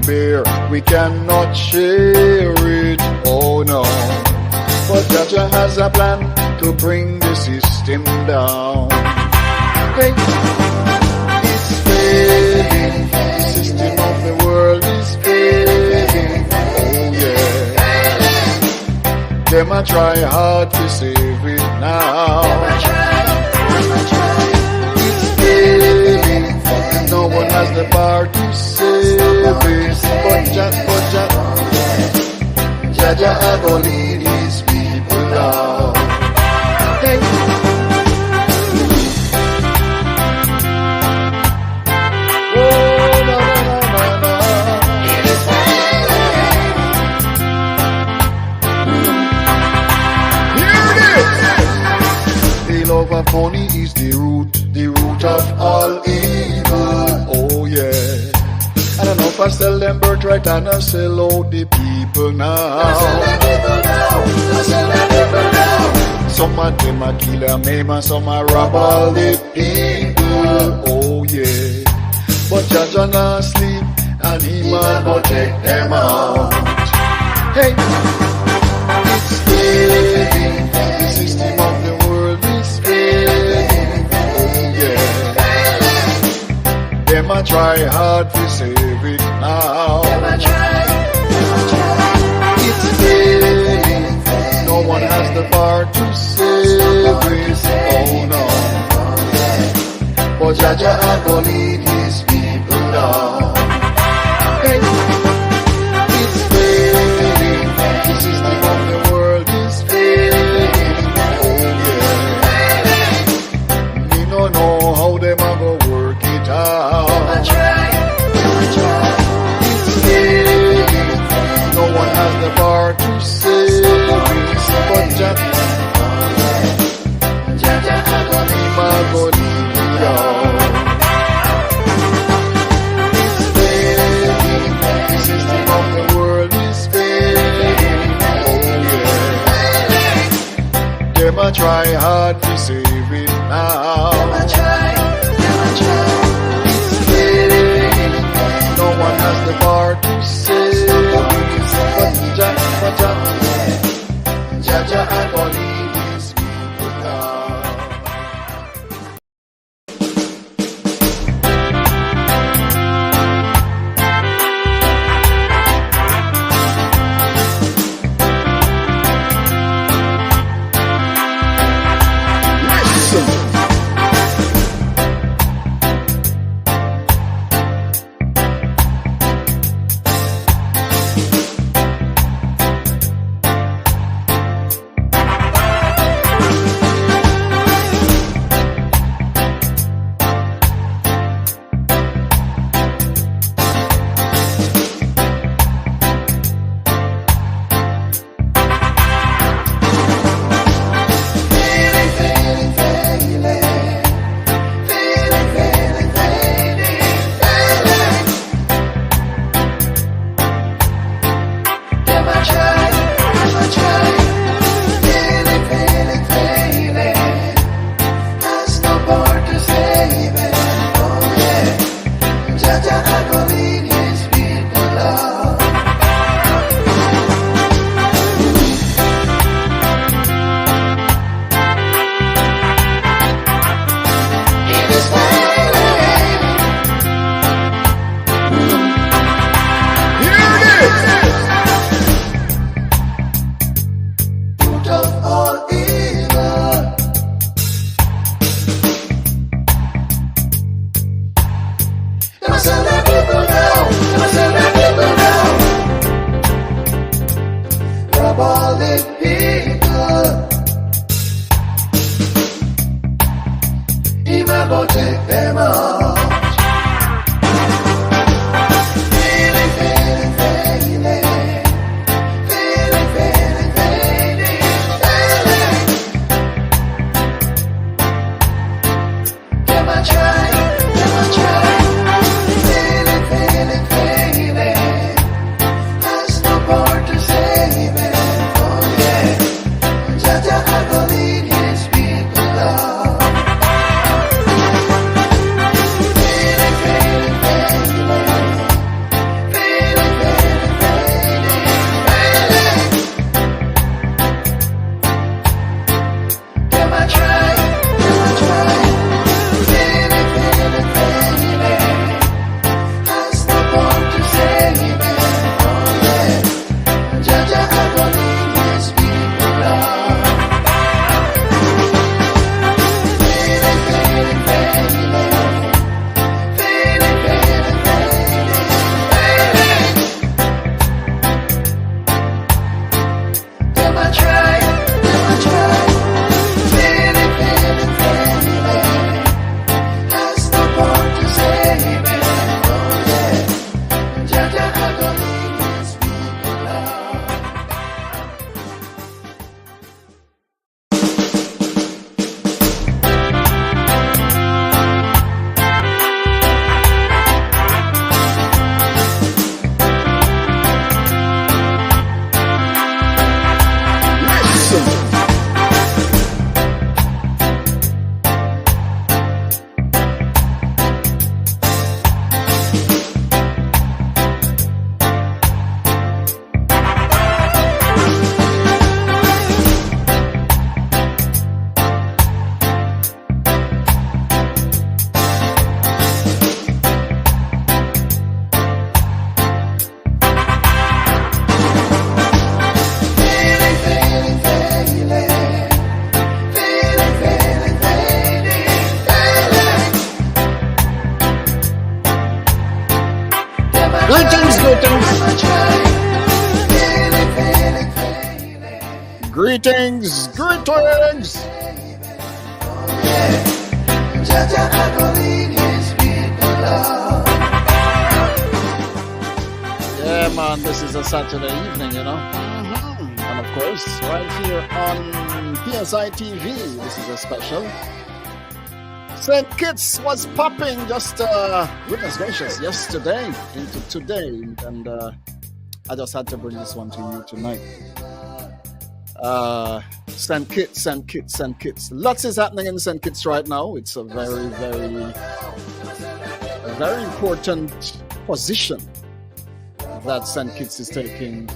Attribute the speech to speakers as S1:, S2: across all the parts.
S1: bear, we cannot share it, oh no. But Jaja has a plan to bring the system down. Hey, it's failing, the system of the world is failing, oh yeah. Them a try hard to save it now. It's failing, no one has the power to save it. But Jaja a go lead his people now. Hey. Love of money is the root of all evil, oh yeah. I don't know if I sell them birthright and I sell out the people now. Some of them a kill and maim and some a rob all the people, oh yeah. But Jaja not sleep and he man go take them out. Hey, it's failing, the system of the world is failing, oh yeah. Them a try hard to save it now. It's failing, no one has the power to save it, oh no. But Jaja a go lead his people now. Hey, it's failing, the system of the world is failing, oh yeah. We don't know how them a go work it out. It's failing, no one has the power to save it. But Jaja a go lead it out. It's failing, the system of the world is failing, oh yeah. Them a try hard to save it now. It's failing, no one has the power to save it. But Jaja a go lead his people now.
S2: Greetings, greetings. Greetings. Yeah, man, this is a Saturday evening, you know. And of course, right here on PSI TV, this is a special. St. Kitts was popping just, goodness gracious, yesterday into today. And I just had to bring this one to you tonight. St. Kitts, St. Kitts, St. Kitts. Lots is happening in St. Kitts right now. It's a very important position that St. Kitts is taking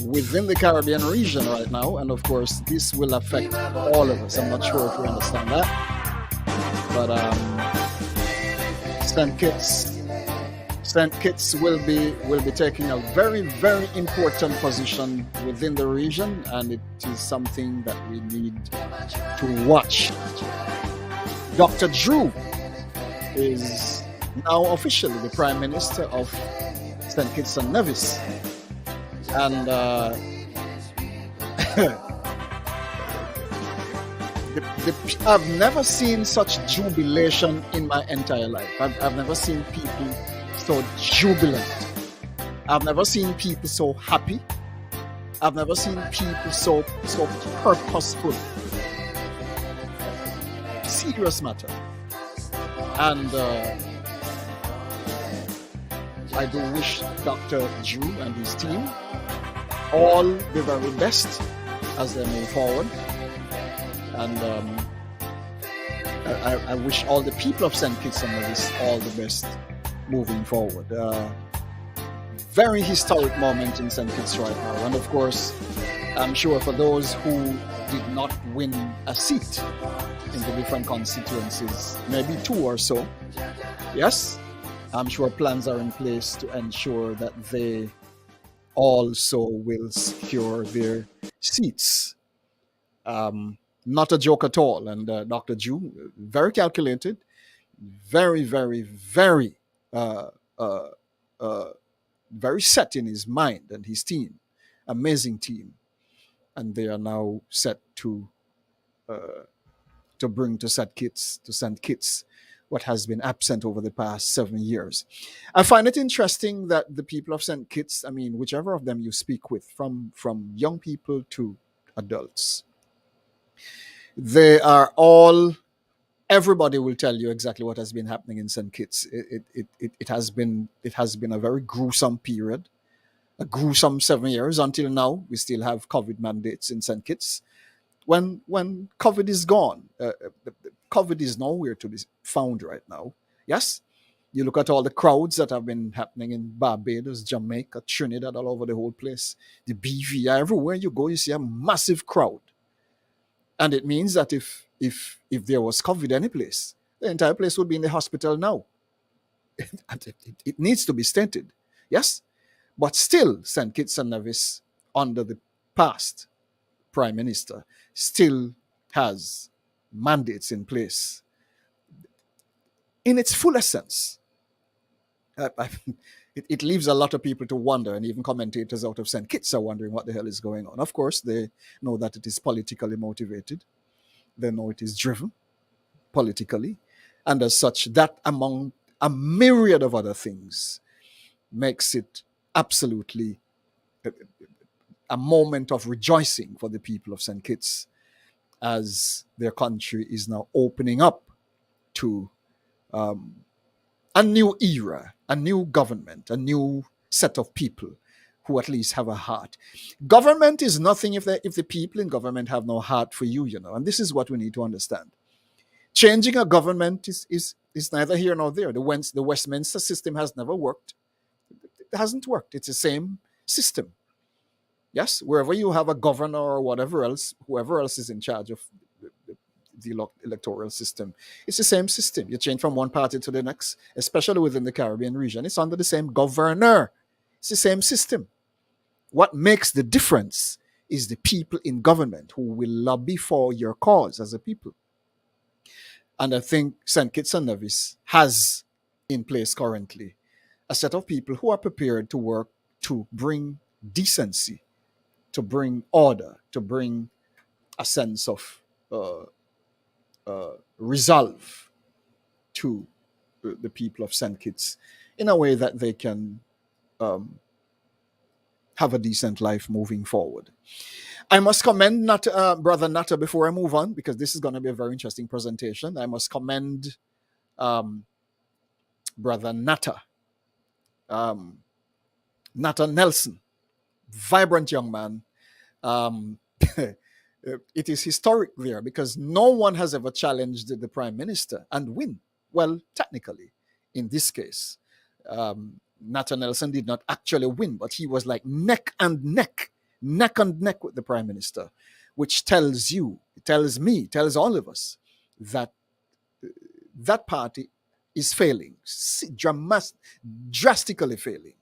S2: within the Caribbean region right now. And of course, this will affect all of us. I'm not sure if you understand that. But St. Kitts will be taking a very important position within the region, and it is something that we need to watch. Dr. Drew is now officially the Prime Minister of St. Kitts and Nevis, and I've never seen such jubilation in my entire life. I've never seen people so jubilant. I've never seen people so happy. I've never seen people so purposeful. Serious matter. And I do wish Dr. Drew and his team all the very best as they move forward. And I wish all the people of St. Kitts and Nevis all the best moving forward. Very historic moment in St. Kitts right now. And of course, I'm sure for those who did not win a seat in the different constituencies, maybe 2 or so, yes, I'm sure plans are in place to ensure that they also will secure their seats. Not a joke at all. And Dr. Drew, very calculated, very set in his mind, and his team, amazing team, and they are now set to bring to St. Kitts what has been absent over the past 7 years. I find it interesting that the people of St. Kitts, I mean, whichever of them you speak with, from young people to adults, they are all, everybody will tell you exactly what has been happening in St. Kitts. It has been a very gruesome period, a gruesome 7 years until now. We still have COVID mandates in St. Kitts. When COVID is gone, COVID is nowhere to be found right now. Yes, you look at all the crowds that have been happening in Barbados, Jamaica, Trinidad, all over the whole place. The BVI, everywhere you go, you see a massive crowd. And it means that if there was COVID any place, the entire place would be in the hospital now. It needs to be stated, yes? But still, St. Kitts and Nevis, under the past Prime Minister, still has mandates in place in its fullest sense. It leaves a lot of people to wonder, and even commentators out of St. Kitts are wondering what the hell is going on. Of course, they know that it is politically motivated. They know it is driven politically. And as such, that among a myriad of other things makes it absolutely a moment of rejoicing for the people of St. Kitts as their country is now opening up to a new era, a new government, a new set of people who at least have a heart. Government is nothing if the people in government have no heart for you, you know. And this is what we need to understand. Changing a government is neither here nor there. The Westminster system has never worked. It hasn't worked. It's the same system. Yes, wherever you have a governor or whatever else, whoever else is in charge of the electoral system, it's the same system. You change from one party to the next, especially within the Caribbean region. It's under the same governor. It's the same system. What makes the difference is the people in government who will lobby for your cause as a people. And I think St. Kitts and Nevis has in place currently a set of people who are prepared to work to bring decency, to bring order, to bring a sense of uh, resolve to the people of St. Kitts in a way that they can um, have a decent life moving forward. I must commend Brother Natta before I move on, because this is going to be a very interesting presentation. I must commend um, Brother Natta, um, Natta Nelson, vibrant young man. Um, it is historic there because no one has ever challenged the prime minister and win. Well, technically, in this case, Natta Nelson did not actually win, but he was like neck and neck with the prime minister, which tells you, tells me, tells all of us that that party is failing, drastically failing.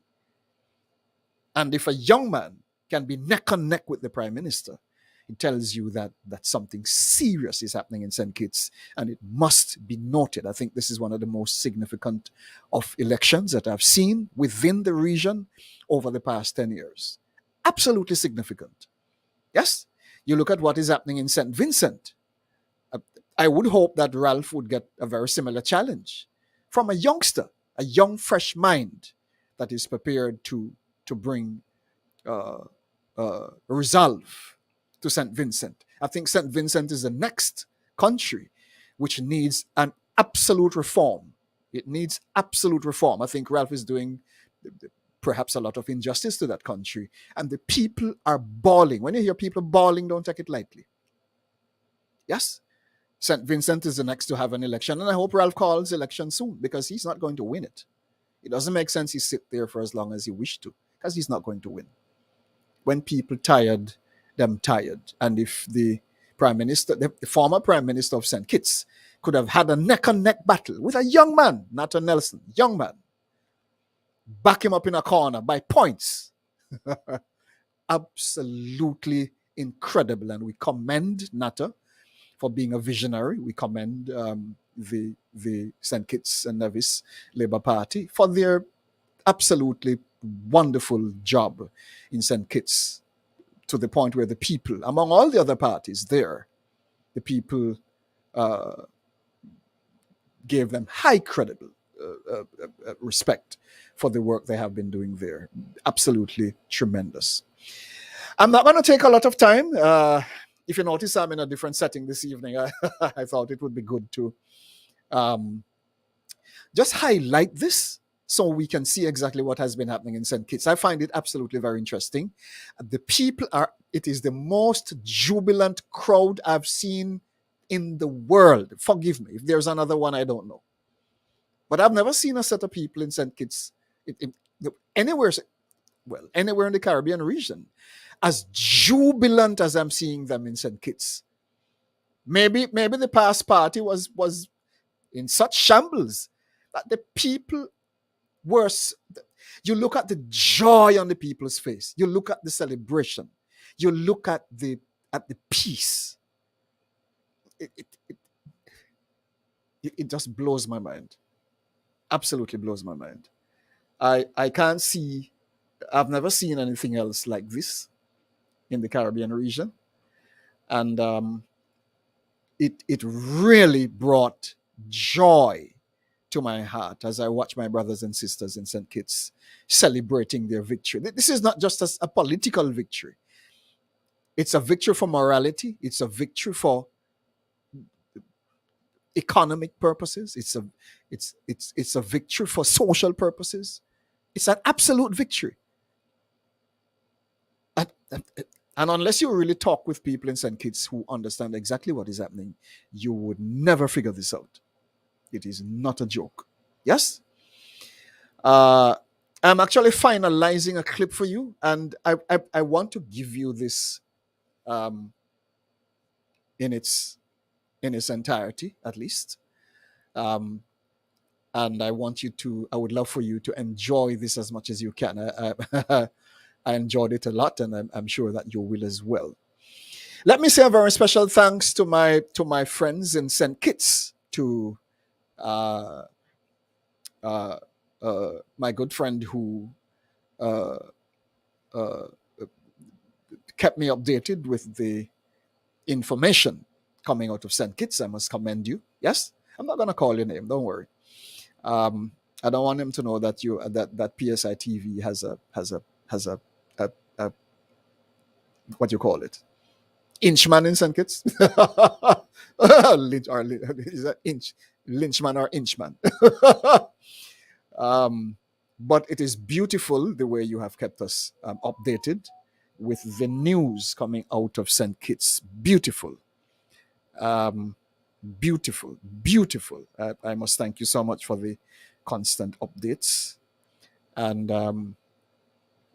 S2: And if a young man can be neck and neck with the prime minister, it tells you that something serious is happening in St. Kitts, and it must be noted. I think this is one of the most significant of elections that I've seen within the region over the past 10 years. Absolutely significant. Yes, you look at what is happening in St. Vincent. I would hope that Ralph would get a very similar challenge from a youngster, a young, fresh mind that is prepared to bring resolve to St. Vincent. I think St. Vincent is the next country which needs an absolute reform. It needs absolute reform. I think Ralph is doing perhaps a lot of injustice to that country. And the people are bawling. When you hear people bawling, don't take it lightly. Yes? St. Vincent is the next to have an election. And I hope Ralph calls election soon, because he's not going to win it. It doesn't make sense he sit there for as long as he wished to, because he's not going to win. When people tired, them tired. And if the prime minister, the former prime minister of St. Kitts, could have had a neck-and-neck battle with a young man, Natta Nelson, young man, back him up in a corner by points. Absolutely incredible. And we commend Natta for being a visionary. We commend the St. Kitts and Nevis Labour Party for their absolutely wonderful job in St. Kitts, to the point where the people, among all the other parties there, the people gave them high credible respect for the work they have been doing there. Absolutely tremendous. I'm not going to take a lot of time. If you notice, I'm in a different setting this evening. I thought it would be good to just highlight this so we can see exactly what has been happening in St. Kitts. I find it absolutely very interesting. The people it is the most jubilant crowd I've seen in the world. Forgive me if there's another one I don't know. But I've never seen a set of people in St. Kitts, anywhere in the Caribbean region, as jubilant as I'm seeing them in St. Kitts. Maybe the past party was in such shambles that the people were. You look at the joy on the people's face. You look at the celebration. You look at the peace. It just blows my mind. Absolutely blows my mind. I can't see. I've never seen anything else like this in the Caribbean region, and it really brought joy to my heart as I watch my brothers and sisters in St. Kitts celebrating their victory. This is not just a political victory. It's a victory for morality. It's a victory for economic purposes. It's a victory for social purposes. It's an absolute victory. And unless you really talk with people in St. Kitts who understand exactly what is happening, you would never figure this out. It is not a joke. Yes? I'm actually finalizing a clip for you, and I want to give you this in its entirety, at least. And I would love for you to enjoy this as much as you can. I enjoyed it a lot, and I'm sure that you will as well. Let me say a very special thanks to my friends in St. Kitts, to my good friend who uh, uh, kept me updated with the information coming out of St. Kitts. I must commend you. Yes, I'm not going to call your name. Don't worry. Um, I don't want him to know that that PSI TV has a, a what you call it, Inchman in St. Kitts. Is that Lynchman or Inchman? um, but it is beautiful the way you have kept us updated with the news coming out of St. Kitts. Beautiful. Um, beautiful, beautiful. I must thank you so much for the constant updates. And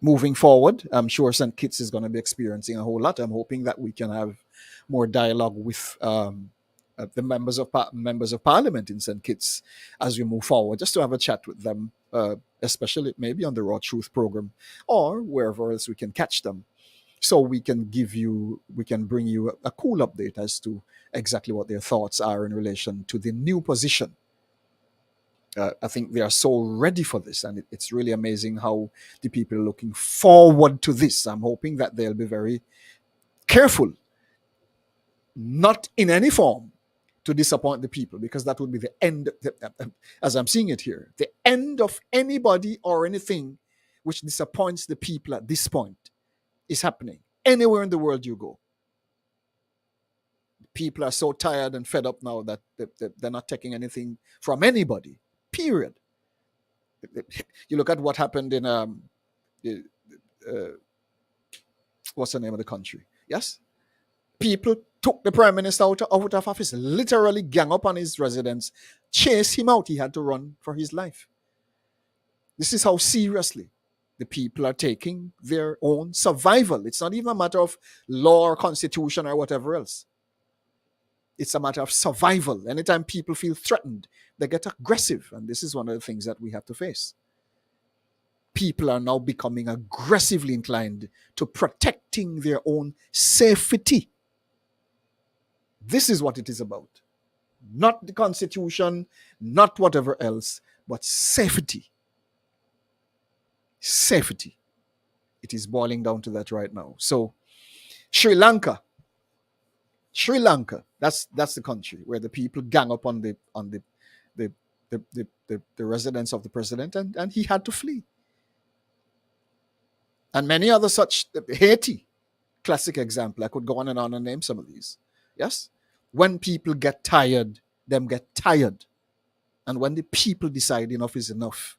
S2: moving forward, I'm sure St. Kitts is going to be experiencing a whole lot. I'm hoping that we can have more dialogue with the members of Parliament in St. Kitts as we move forward, just to have a chat with them, especially maybe on the Raw Truth program or wherever else we can catch them, so we can bring you a cool update as to exactly what their thoughts are in relation to the new position. I think they are so ready for this, and it's really amazing how the people are looking forward to this. I'm hoping that they'll be very careful, not in any form, to disappoint the people, because that would be the end, as I'm seeing it here, the end of anybody or anything which disappoints the people at this point is happening anywhere in the world you go. People are so tired and fed up now that they're not taking anything from anybody, period. You look at what happened in what's the name of the country? Yes, people took the prime minister out of office, literally gang up on his residence, chase him out. He had to run for his life. This is how seriously the people are taking their own survival. It's not even a matter of law or constitution or whatever else. It's a matter of survival. Anytime people feel threatened, they get aggressive. And this is one of the things that we have to face. People are now becoming aggressively inclined to protecting their own safety. This is what it is about. Not the constitution, not whatever else, but safety. Safety. It is boiling down to that right now. So, Sri Lanka, that's the country where the people gang up on the residence of the president, and he had to flee. And many other such. Haiti, classic example. I could go on and name some of these. Yes? When people get tired, them get tired. And when the people decide enough is enough,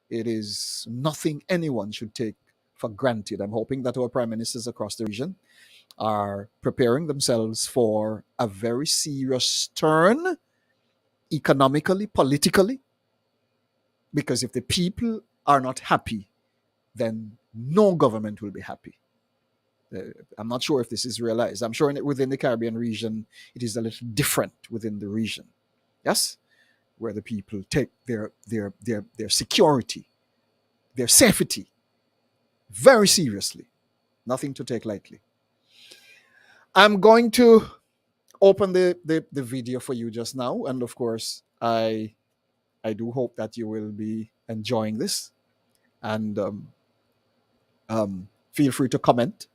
S2: it is nothing anyone should take for granted. I'm hoping that our prime ministers across the region are preparing themselves for a very serious turn, economically, politically, because if the people are not happy, then no government will be happy. I'm not sure if this is realized. I'm sure within the Caribbean region, it is a little different within the region. Yes? Where the people take their security, their safety very seriously. Nothing to take lightly. I'm going to open the video for you just now. And of course, I do hope that you will be enjoying this. And feel free to comment.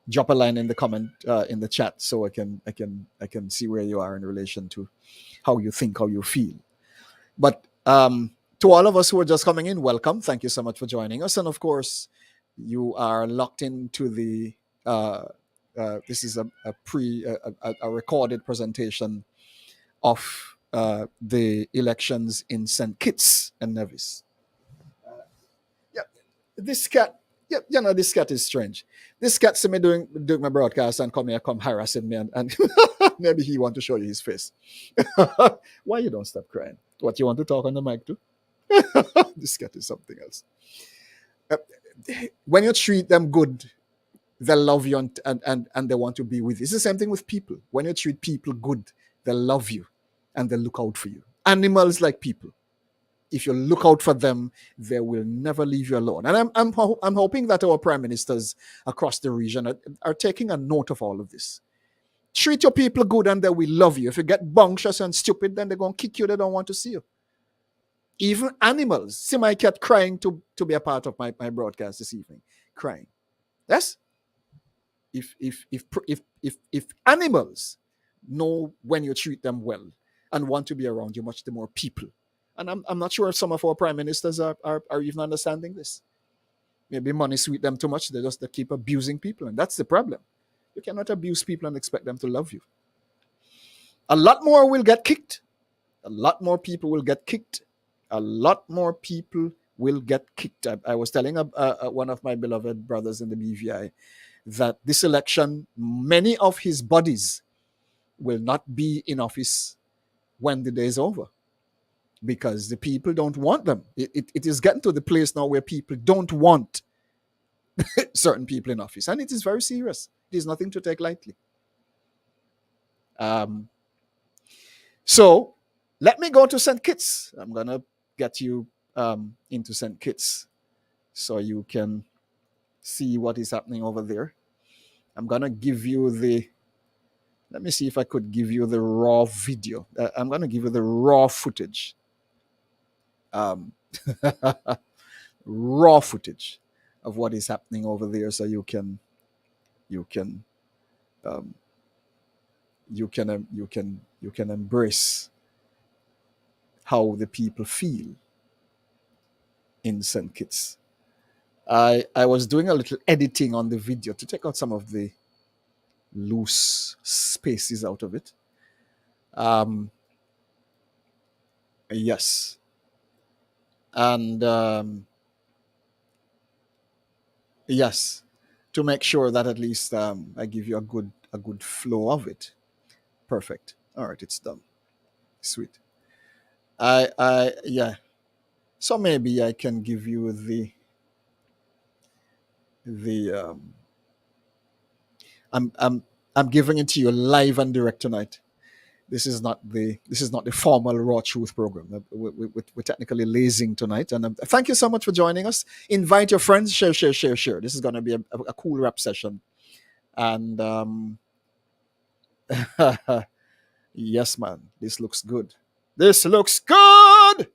S2: Drop a line in the comment in the chat, so I can see where you are in relation to how you think, how you feel. But to all of us who are just coming in, welcome. Thank you so much for joining us. And of course, you are locked into the this is a recorded presentation of the elections in St. Kitts and Nevis. This cat, this cat is strange. This cat see me doing my broadcast and come harassing me, and maybe he want to show you his face. Why you don't stop crying? What, you want to talk on the mic too? This cat is something else. When you treat them good, they love you and they want to be with you. It's the same thing with people. When you treat people good, they love you and they look out for you. Animals like people. If you look out for them, they will never leave you alone. And I'm hoping that our prime ministers across the region are taking a note of all of this. Treat your people good and they will love you. If you get bunctious and stupid, then they're going to kick you. They don't want to see you. Even animals. See my cat crying to be a part of my broadcast this evening. Crying. Yes? If animals know when you treat them well and want to be around you, much the more people. And I'm not sure if some of our prime ministers are even understanding this. Maybe money sweet them too much. They keep abusing people, and that's the problem. You cannot abuse people and expect them to love you. A lot more will get kicked. A lot more people will get kicked. A lot more people will get kicked. I was telling one of my beloved brothers in the BVI that this election, many of his buddies will not be in office when the day is over because the people don't want them. It is getting to the place now where people don't want certain people in office, and it is very serious. It is nothing to take lightly. So let me go to St. Kitts. I'm going to get you into St. Kitts so you can see what is happening over there. I'm going to give you let me see if I could give you the raw video. I'm going to give you the raw footage. Raw footage of what is happening over there so you can embrace how the people feel in St. Kitts. I was doing a little editing on the video to take out some of the loose spaces out of it. Yes. And yes, to make sure that at least I give you a good flow of it. Perfect. All right, it's done. Sweet. Yeah. So maybe I can give you the I'm giving it to you live and direct tonight. This is not the formal Raw Truth program. We're technically lazing tonight, and thank you so much for joining us. Invite your friends, share. This is going to be a cool rap session, and yes, man, this looks good. This looks good.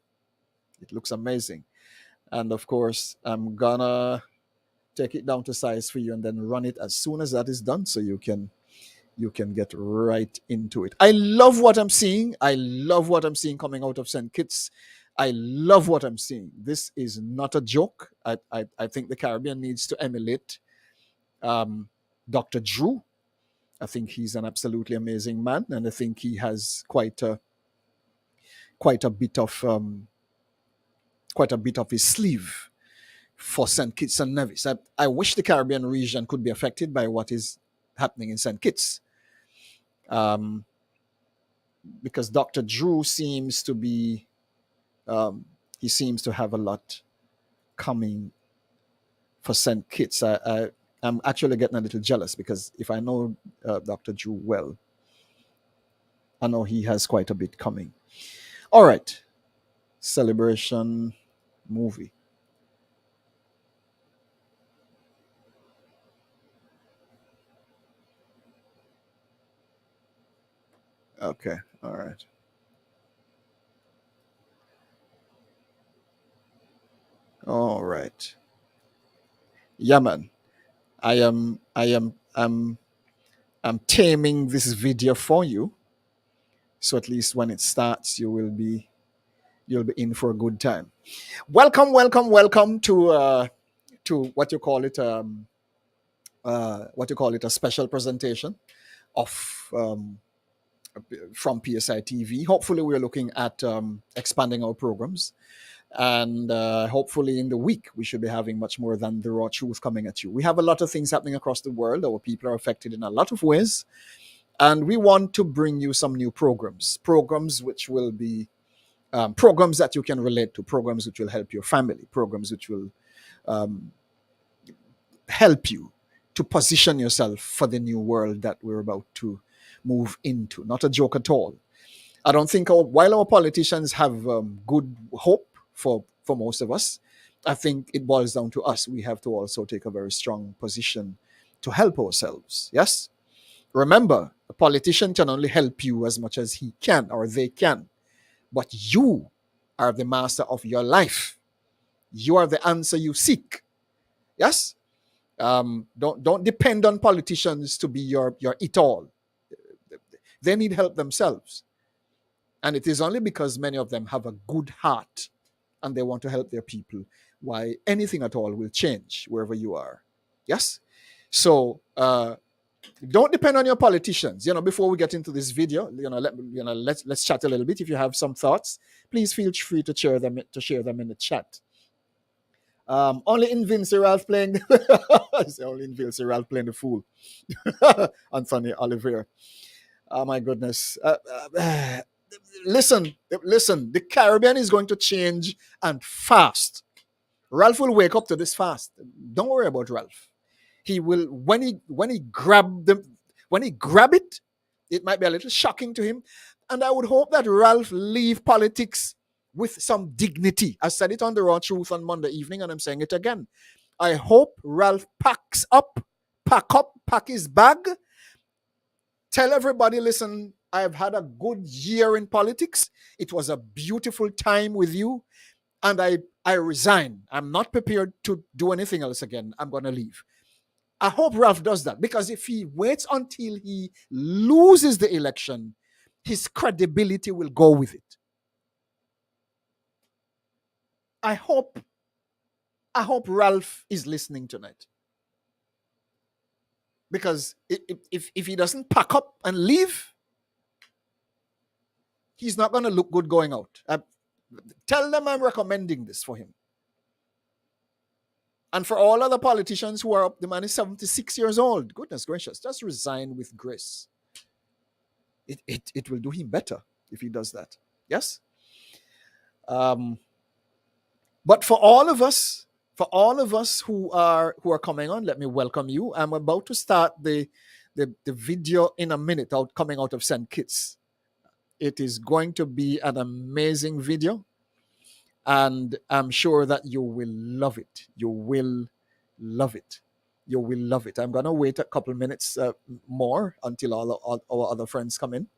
S2: It looks amazing, and of course, I'm gonna take it down to size for you, and then run it as soon as that is done, so you can get right into it. I love what I'm seeing. I love what I'm seeing coming out of St. Kitts. I love what I'm seeing. This is not a joke. I think the Caribbean needs to emulate Dr. Drew. I think he's an absolutely amazing man, and I think he has quite a bit of his sleeve for St. Kitts and Nevis. I wish the Caribbean region could be affected by what is happening in St. Kitts. Because Dr. Drew seems to be, he seems to have a lot coming for St. Kitts. I'm actually getting a little jealous because if I know Dr. Drew well, I know he has quite a bit coming. All right. Celebration movie. Okay. All right. All right. Yeah, man. I'm taming this video for you, so at least when it starts, you'll be in for a good time. Welcome to what you call it a special presentation of from PSI TV. Hopefully, we're looking at expanding our programs. And hopefully in the week, we should be having much more than the Raw Truth coming at you. We have a lot of things happening across the world. Our people are affected in a lot of ways. And we want to bring you some new programs which will be programs that you can relate to, programs which will help your family, programs which will help you to position yourself for the new world that we're about to move into. Not a joke at all. I don't think while our politicians have good hope for most of us, I think it boils down to us. We have to also take a very strong position to help ourselves. Yes? Remember, a politician can only help you as much as he can or they can. But you are the master of your life. You are the answer you seek. Yes? Don't depend on politicians to be your it all. They need help themselves. And it is only because many of them have a good heart and they want to help their people why anything at all will change wherever you are. Yes? So don't depend on your politicians. Before we get into this video, let's chat a little bit. If you have some thoughts, please feel free to share them in the chat. Only in Vince Ralph playing only in Vince Ralph playing the fool. Anthony Oliveira. Oh my goodness. Listen, the Caribbean is going to change, and fast. Ralph will wake up to this fast. Don't worry about Ralph. He will, when he grab it, it might be a little shocking to him. And I would hope that Ralph leave politics with some dignity. I said it on The Raw Truth on Monday evening, and I'm saying it again. I hope Ralph pack his bag, tell everybody, listen, I've had a good year in politics. It was a beautiful time with you, and I resign. I'm not prepared to do anything else again. I'm going to leave. I hope Ralph does that, because if he waits until he loses the election, his credibility will go with it. I hope Ralph is listening tonight. Because if he doesn't pack up and leave, he's not going to look good going out. Tell them I'm recommending this for him. And for all other politicians who are up, the man is 76 years old. Goodness gracious, just resign with grace. It will do him better if he does that. Yes? But for all of us who are coming on, let me welcome you. I'm about to start the video in a minute coming out of St. Kitts. It is going to be an amazing video, and I'm sure that you will love it. You will love it. You will love it. I'm going to wait a couple minutes more until all our other friends come in,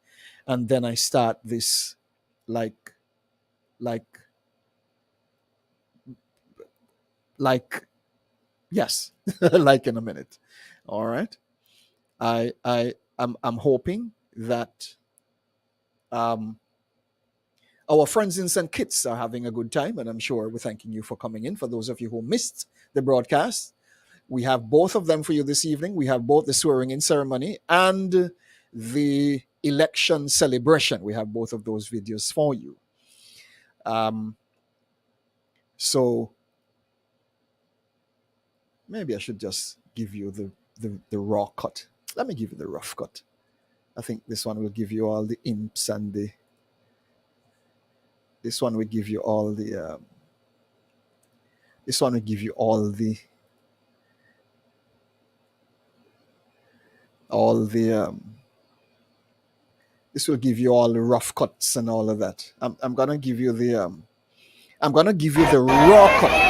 S2: and then I start this yes, like in a minute. All right. I'm hoping that our friends in St. Kitts are having a good time, and I'm sure we're thanking you for coming in. For those of you who missed the broadcast, we have both of them for you this evening. We have both the swearing-in ceremony and the election celebration. We have both of those videos for you. So maybe I should just give you the raw cut. Let me give you the rough cut. I think this one will give you all the imps and this one will give you all the this will give you all the rough cuts and all of that. I'm gonna give you the raw cut.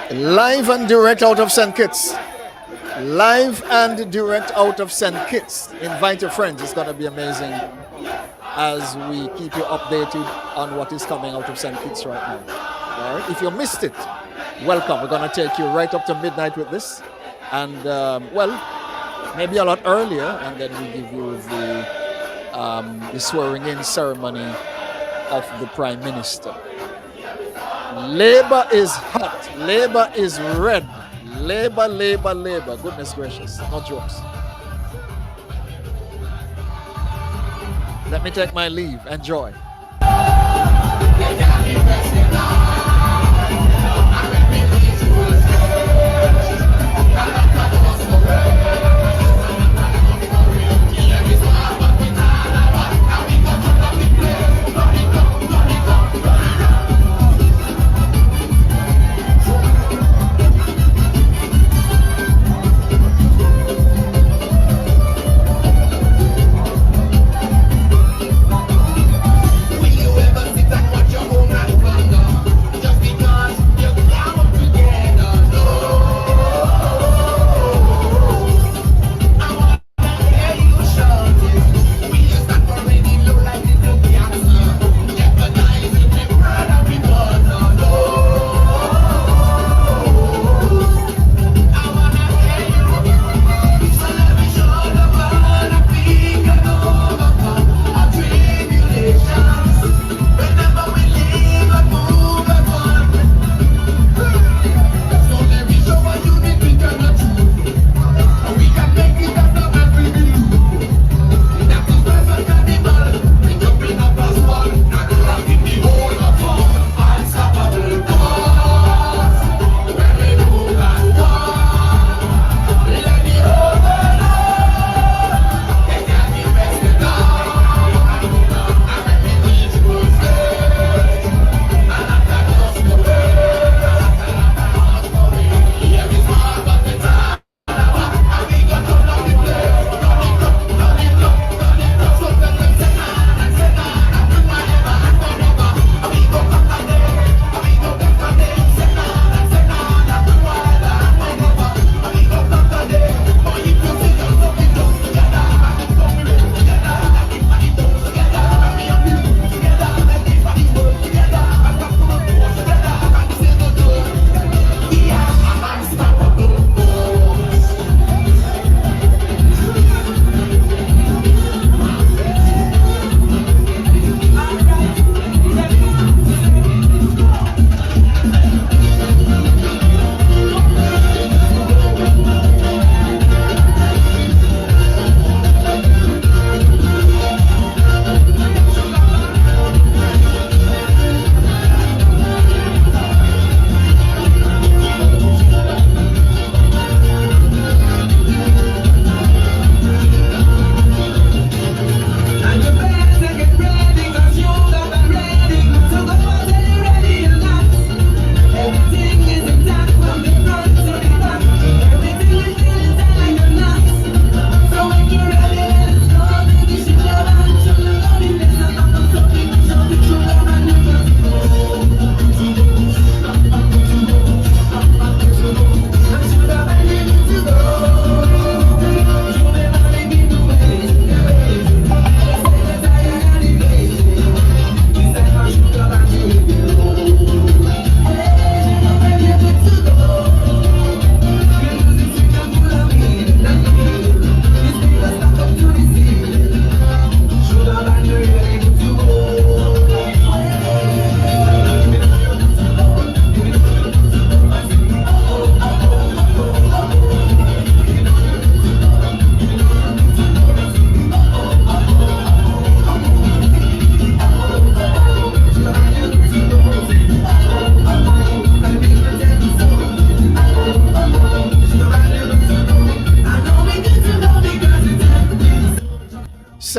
S2: Live and direct out of St. Kitts. Live and direct out of St. Kitts. Invite your friends. It's going to be amazing as we keep you updated on what is coming out of St. Kitts right now. All right. If you missed it, welcome. We're going to take you right up to midnight with this. And, maybe a lot earlier. And then we give you the swearing-in ceremony of the Prime Minister. Labor is hot. Labor is red. Labor. Goodness gracious. No jokes. Let me take my leave. Enjoy.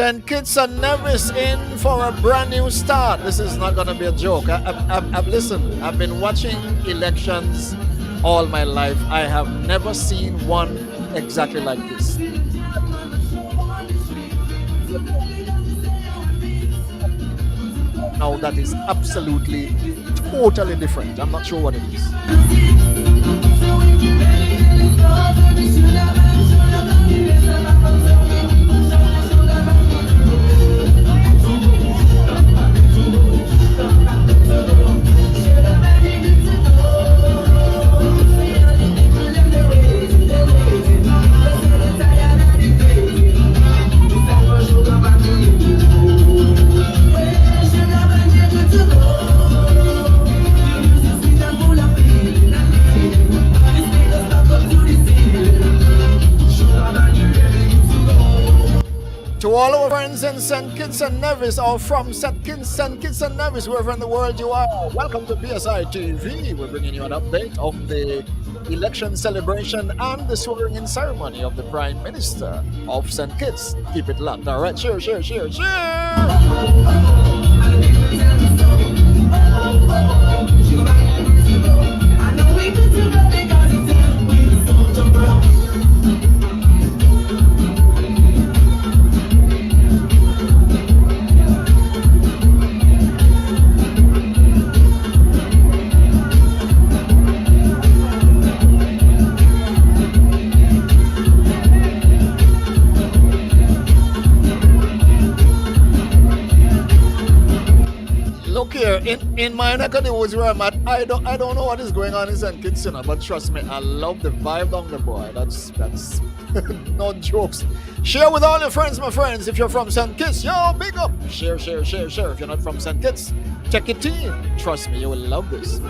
S2: St. Kitts and Nevis in for a brand new start. This is not going to be a joke. Listen, I've been watching elections all my life. I have never seen one exactly like this. Now that is absolutely, totally different. I'm not sure what it is. To all our friends in St. Kitts and Nevis, or from St. Kitts and Nevis, wherever in the world you are, welcome to BSI TV. We're bringing you an update of the election celebration and the swearing-in ceremony of the Prime Minister of St. Kitts. Keep it locked, all right? Share. In my neck of the woods where I'm at, I don't know what is going on in St. Kitts, but trust me, I love the vibe down the boy. That's no jokes. Share with all your friends, my friends. If you're from St. Kitts, yo, big up. Share. If you're not from St. Kitts, check it in. Trust me, you will love this.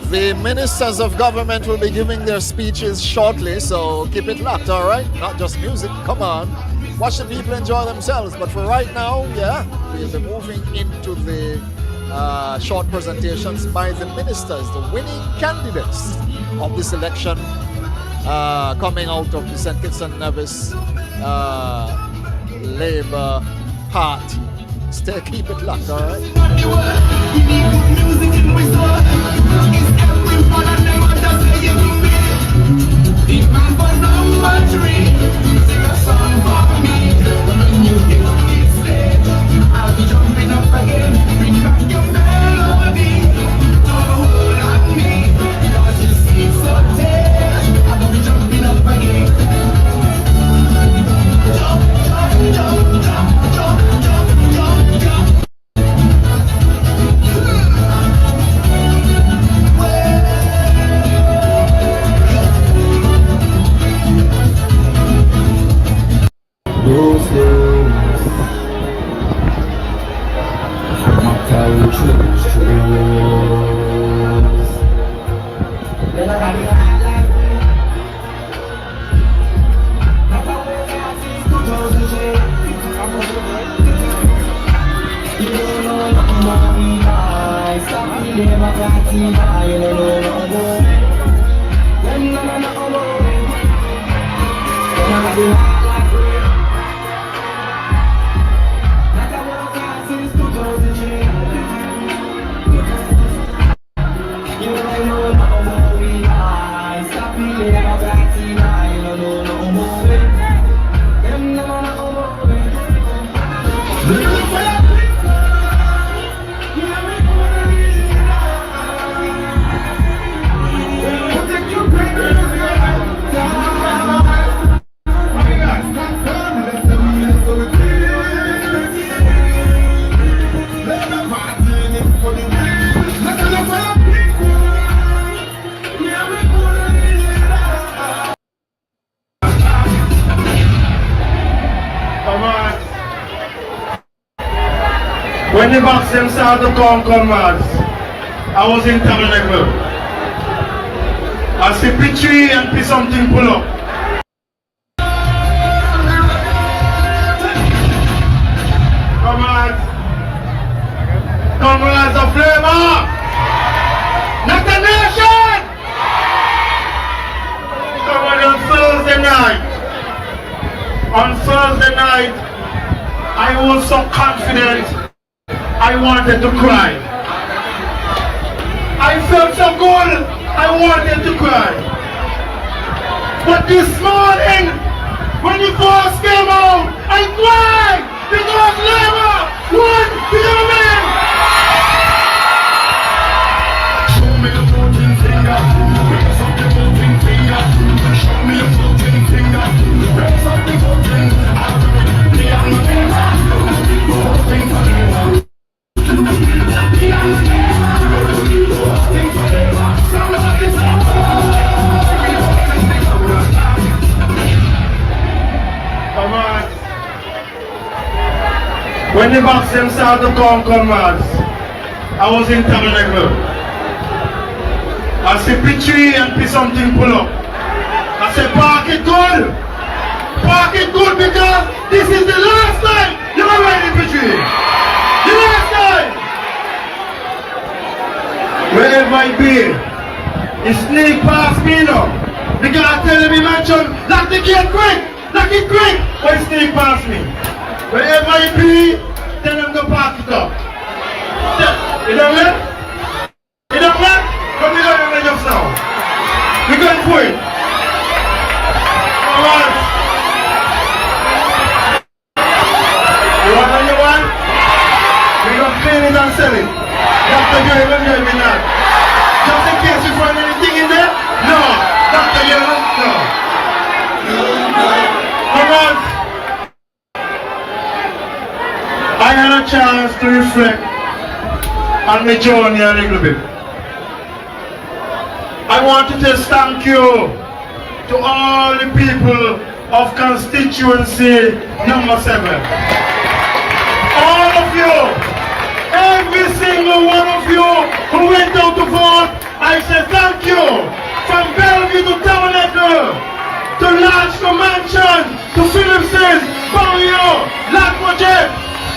S2: The ministers of government will be giving their speeches shortly, so keep it locked, all right? Not just music, come on. Watch the people enjoy themselves, but for right now, we'll be moving into the short presentations by the ministers, the winning candidates of this election, coming out of the St. Kitts and Nevis Labour Party. Keep it locked, all right?
S3: I'll be jumping up again. Bring back your melody. Don't hold on me. Because you seem so dead. I'll be jumping up again. Jump. When the vaccine started to come, comrades, I was in Tabernacle. I see P3 and P something pull up. Comrades, comrades of flavor, not the nation. Comrades, on Thursday night, I was so confident, I wanted to cry. I felt so good, I wanted to cry. But this morning, when the voice came out, I cried because Labour won the government. Show me your voting finger, raise up the voting finger. Show me your voting finger, raise up the voting When the vaccine started to come, comrades, I was in Tabernacle. I see P3 and P something pull up. I said, park it good. Park it good because this is the last time you're riding P3. The last time. Wherever I be, he sneak past me now. Because I tell him he mentioned, lock the gate quick, lock it quick, but he sneak past me. Wherever I be, tell him to park it up. You don't get? You don't get? Come here and make us now. We're going for it. Alright. You want what you want? We're going to clean it and sell it. Dr. Gary, let me help you now. Just in case you find anything in there? No. Dr. Gary, no. Alright. I had a chance to reflect on my journey a little bit. I want to just thank you to all the people of constituency number 7. All of you, every single one of you who went out to vote, I say thank you. From Bellevue to Tabernacle, to Large to Mansion, to Phillips's, Barrio, Lac Project,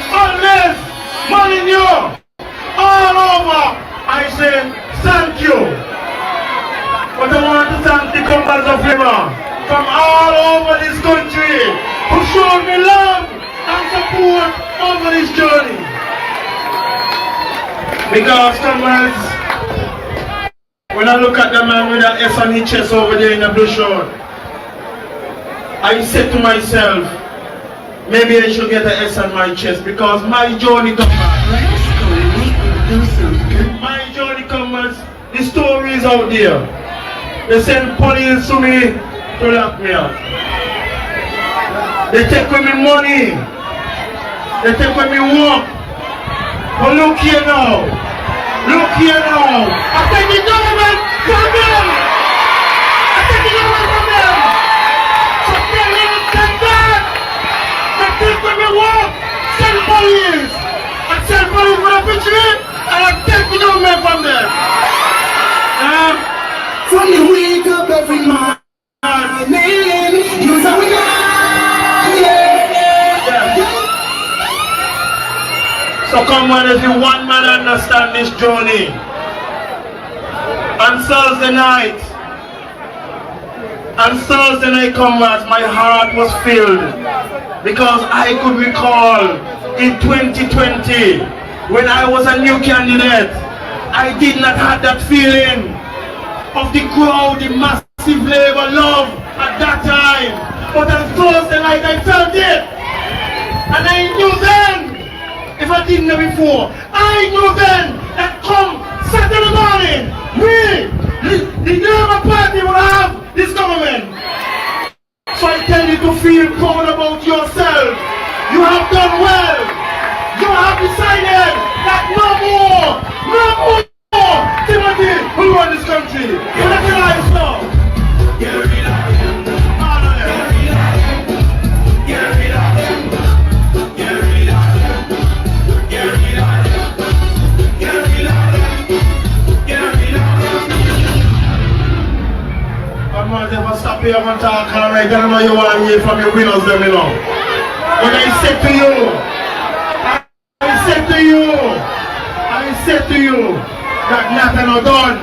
S3: Unless, Molineux, all over, I say thank you. But I want to thank the comrades of Labour from all over this country who showed me love and support over this journey. Because comrades, when I look at the man with the S on his chest over there in the blue shirt, I said to myself, maybe I should get an S on my chest because my journey comrades. My journey comrades, the story is out there. They send police to me to lock me up. They take away me money. They take away me work. But look here now. Look here now. I take the government from them. I take the government from them. So tell them to take that. They take away me work. Send police. I send police for the picture and I take the government from them.
S4: From the wake up every morning, you're so
S3: So come on, if you one man understand this journey. On Thursday night, comrades, my heart was filled because I could recall in 2020 when I was a new candidate, I did not have that feeling of the crowd, the massive Labour love at that time. But on Thursday night I felt it. And I knew then, if I didn't know before, I knew then that come Saturday morning, we, the Labour Party will have this government. So I tell you to feel proud about yourself. You have done well. You have decided that no more Timothy will run this country. You recognize now.
S4: Get rid of him. Get rid of him. Get rid of him. Get rid of him.
S5: up and talk alright. I don't know you want to hear from your winners, them, you know. But I said to you, that nothing not done.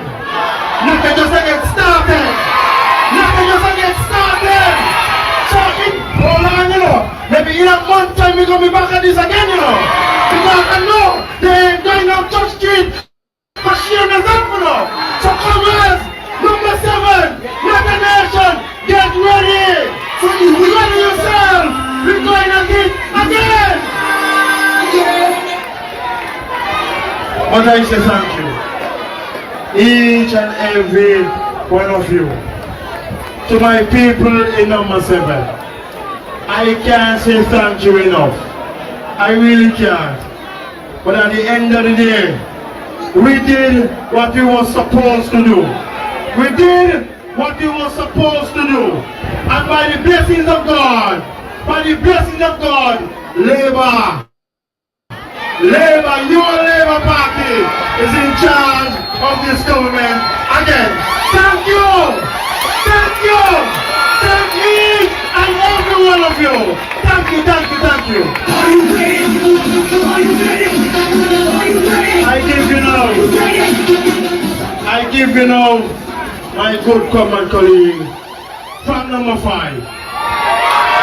S5: Nothing just get started. Nothing just get started. So hold on, you know. Maybe in a month time we're going to be back at this again, you know. Because I know they ain't going down Church Street for sharing the up, you know. So come on, number 7, Mother Nation, get ready. So you ready yourself. We're going again. But I say thank you, each and every one of you. To my people in number 7, I can't say thank you enough. I really can't. But at the end of the day, we did what we were supposed to do. We did what we were supposed to do. And by the blessings of God, Labour, your Labour Party is in charge of this government again. Thank you each and every one of you. Thank you. I give you now my good common colleague from number 5.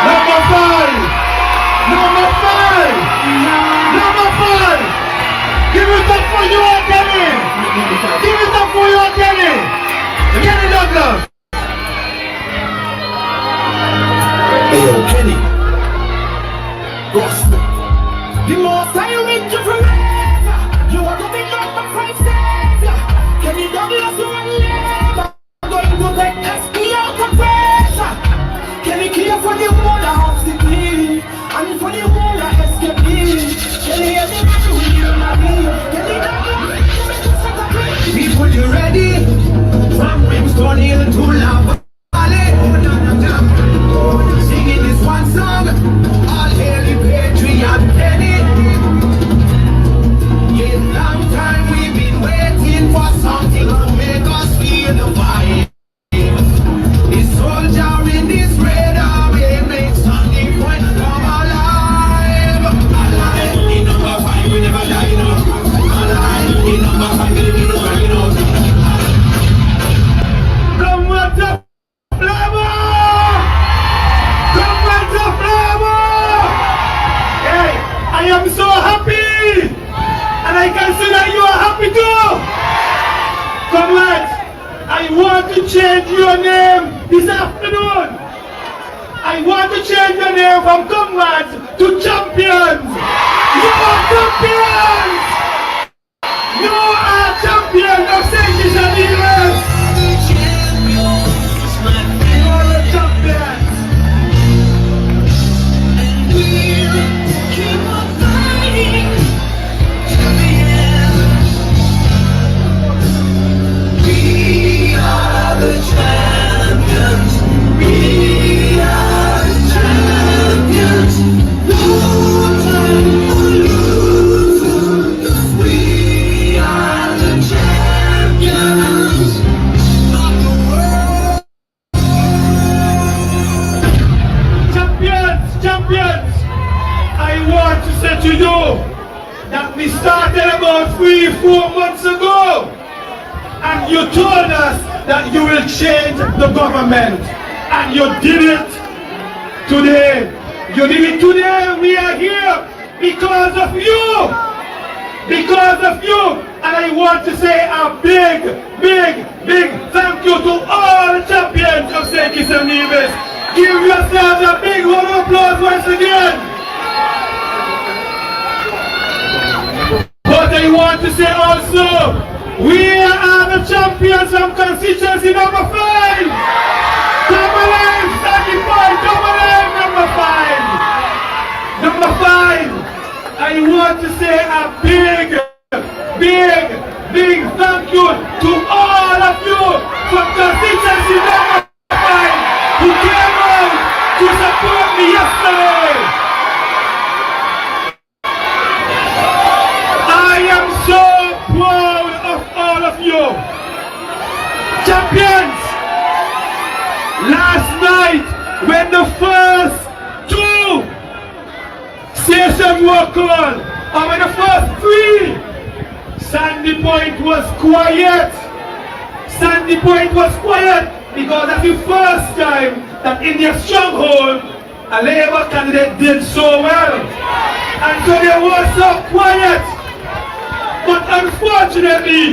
S5: Number 5. Give it up for you, Kenny. Kenny Douglas.
S3: Hey yo, Kenny. Gospel. The most I with you forever. You are coming up my five savior. Kenny Douglas, you are labor. I'm going to take SP out of pressure. Kenny care for the whole of the city and for the whole of SKP. Kenny is the man who will marry. Kenny Douglas, people, you ready? From Brimstone Hill to Lava Valley. Singing this one song, all hail the patriot Kenny. Yeah, long time we've been waiting for something to make us feel the vibe. The soldier in this red army makes something when come alive. Alive, in number 5 we never die, no. Alive, in number 5 we never die, no.
S5: Come on, the flavor! Hey, I am so happy! And I can see that you are happy too! Comrades, I want to change your name this afternoon! I want to change your name from comrades to champions! You are champions! You are champions of St. Evis! To you that we started about 3-4 months ago, and you told us that you will change the government, and you did it today. We are here because of you, and I want to say a big thank you to all the champions of St. Kitts and Nevis. Give yourselves a big round of applause once again. But I want to say also, we are the champions from constituency number 5. Double M, 35, double M, number 5. Number 5, I want to say a big thank you to all of you from constituency number 5 who came out to support me yesterday. So proud of all of you. Champions, last night night when the first two stations were called, and when the first three, Sandy Point was quiet. Sandy Point was quiet because that's the first time that in their stronghold a Labour candidate did so well. And so they were so quiet. But unfortunately,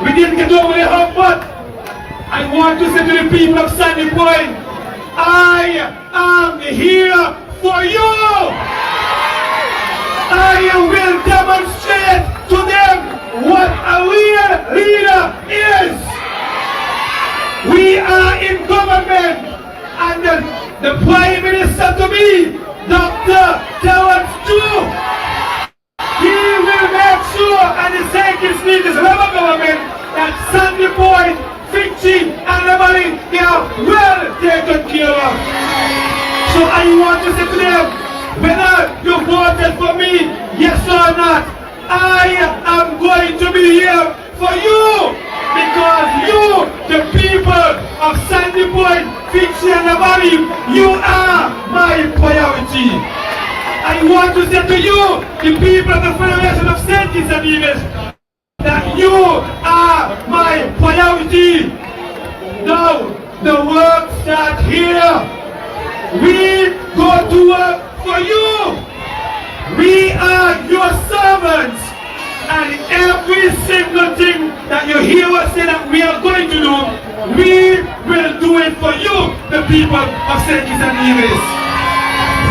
S5: we didn't get over the hump. But I want to say to the people of Sandy Point, I am here for you. I will demonstrate to them what a real leader is. We are in government, and the Prime Minister to be Dr. Terrence too. He will make sure, and the second leaders of our government, that Sandy Point, Fitchy, and Lamali, they are well taken care of. So I want to say to them, whether you voted for me, yes or not, I am going to be here for you, because you, the people of Sandy Point, Fitchy and Lamali, you are my priority. I want to say to you, the people of the Federation of St. Kitts and Nevis, that you are my priority. Now, the work starts here. We go to work for you. We are your servants. And every single thing that you hear us say that we are going to do, we will do it for you, the people of St. Kitts and Nevis.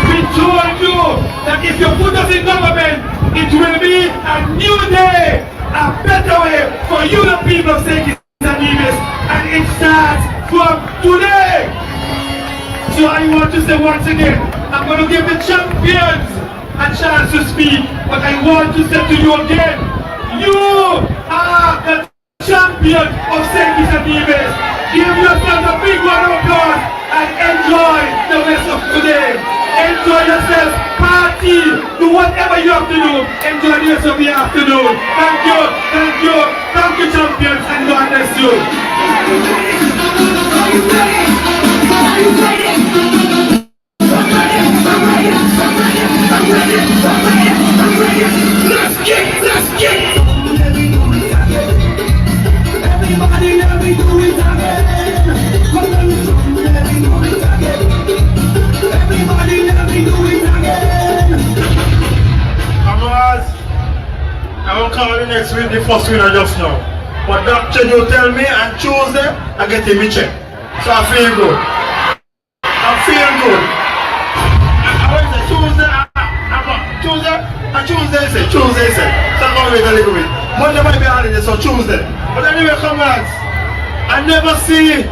S5: We told you that if you put us in government, it will be a new day, a better way for you, the people of St. Kitts and Nevis. And it starts from today. So I want to say once again, I'm going to give the champions a chance to speak, but I want to say to you again, you are the champion of St. Kitts and Nevis. Give yourself a big round of applause and enjoy the rest of today. Enjoy yourself, party, do whatever you have to do. Enjoy the rest of the afternoon. Thank you, thank you, thank you champions, and God bless you.
S3: Are you ready? Are you ready? I'm ready. Let's get. Everybody, let me do it again. Everybody, let me do it again.
S5: Amaz, I will call you next week, the first winner just now. But doctor, you tell me, and Tuesday, I get him a check. So I feel good. I feel good. Tuesday, say. So I'm going to wait a little bit. Monday might be holiday, so Tuesday. But anyway, comrades, I never see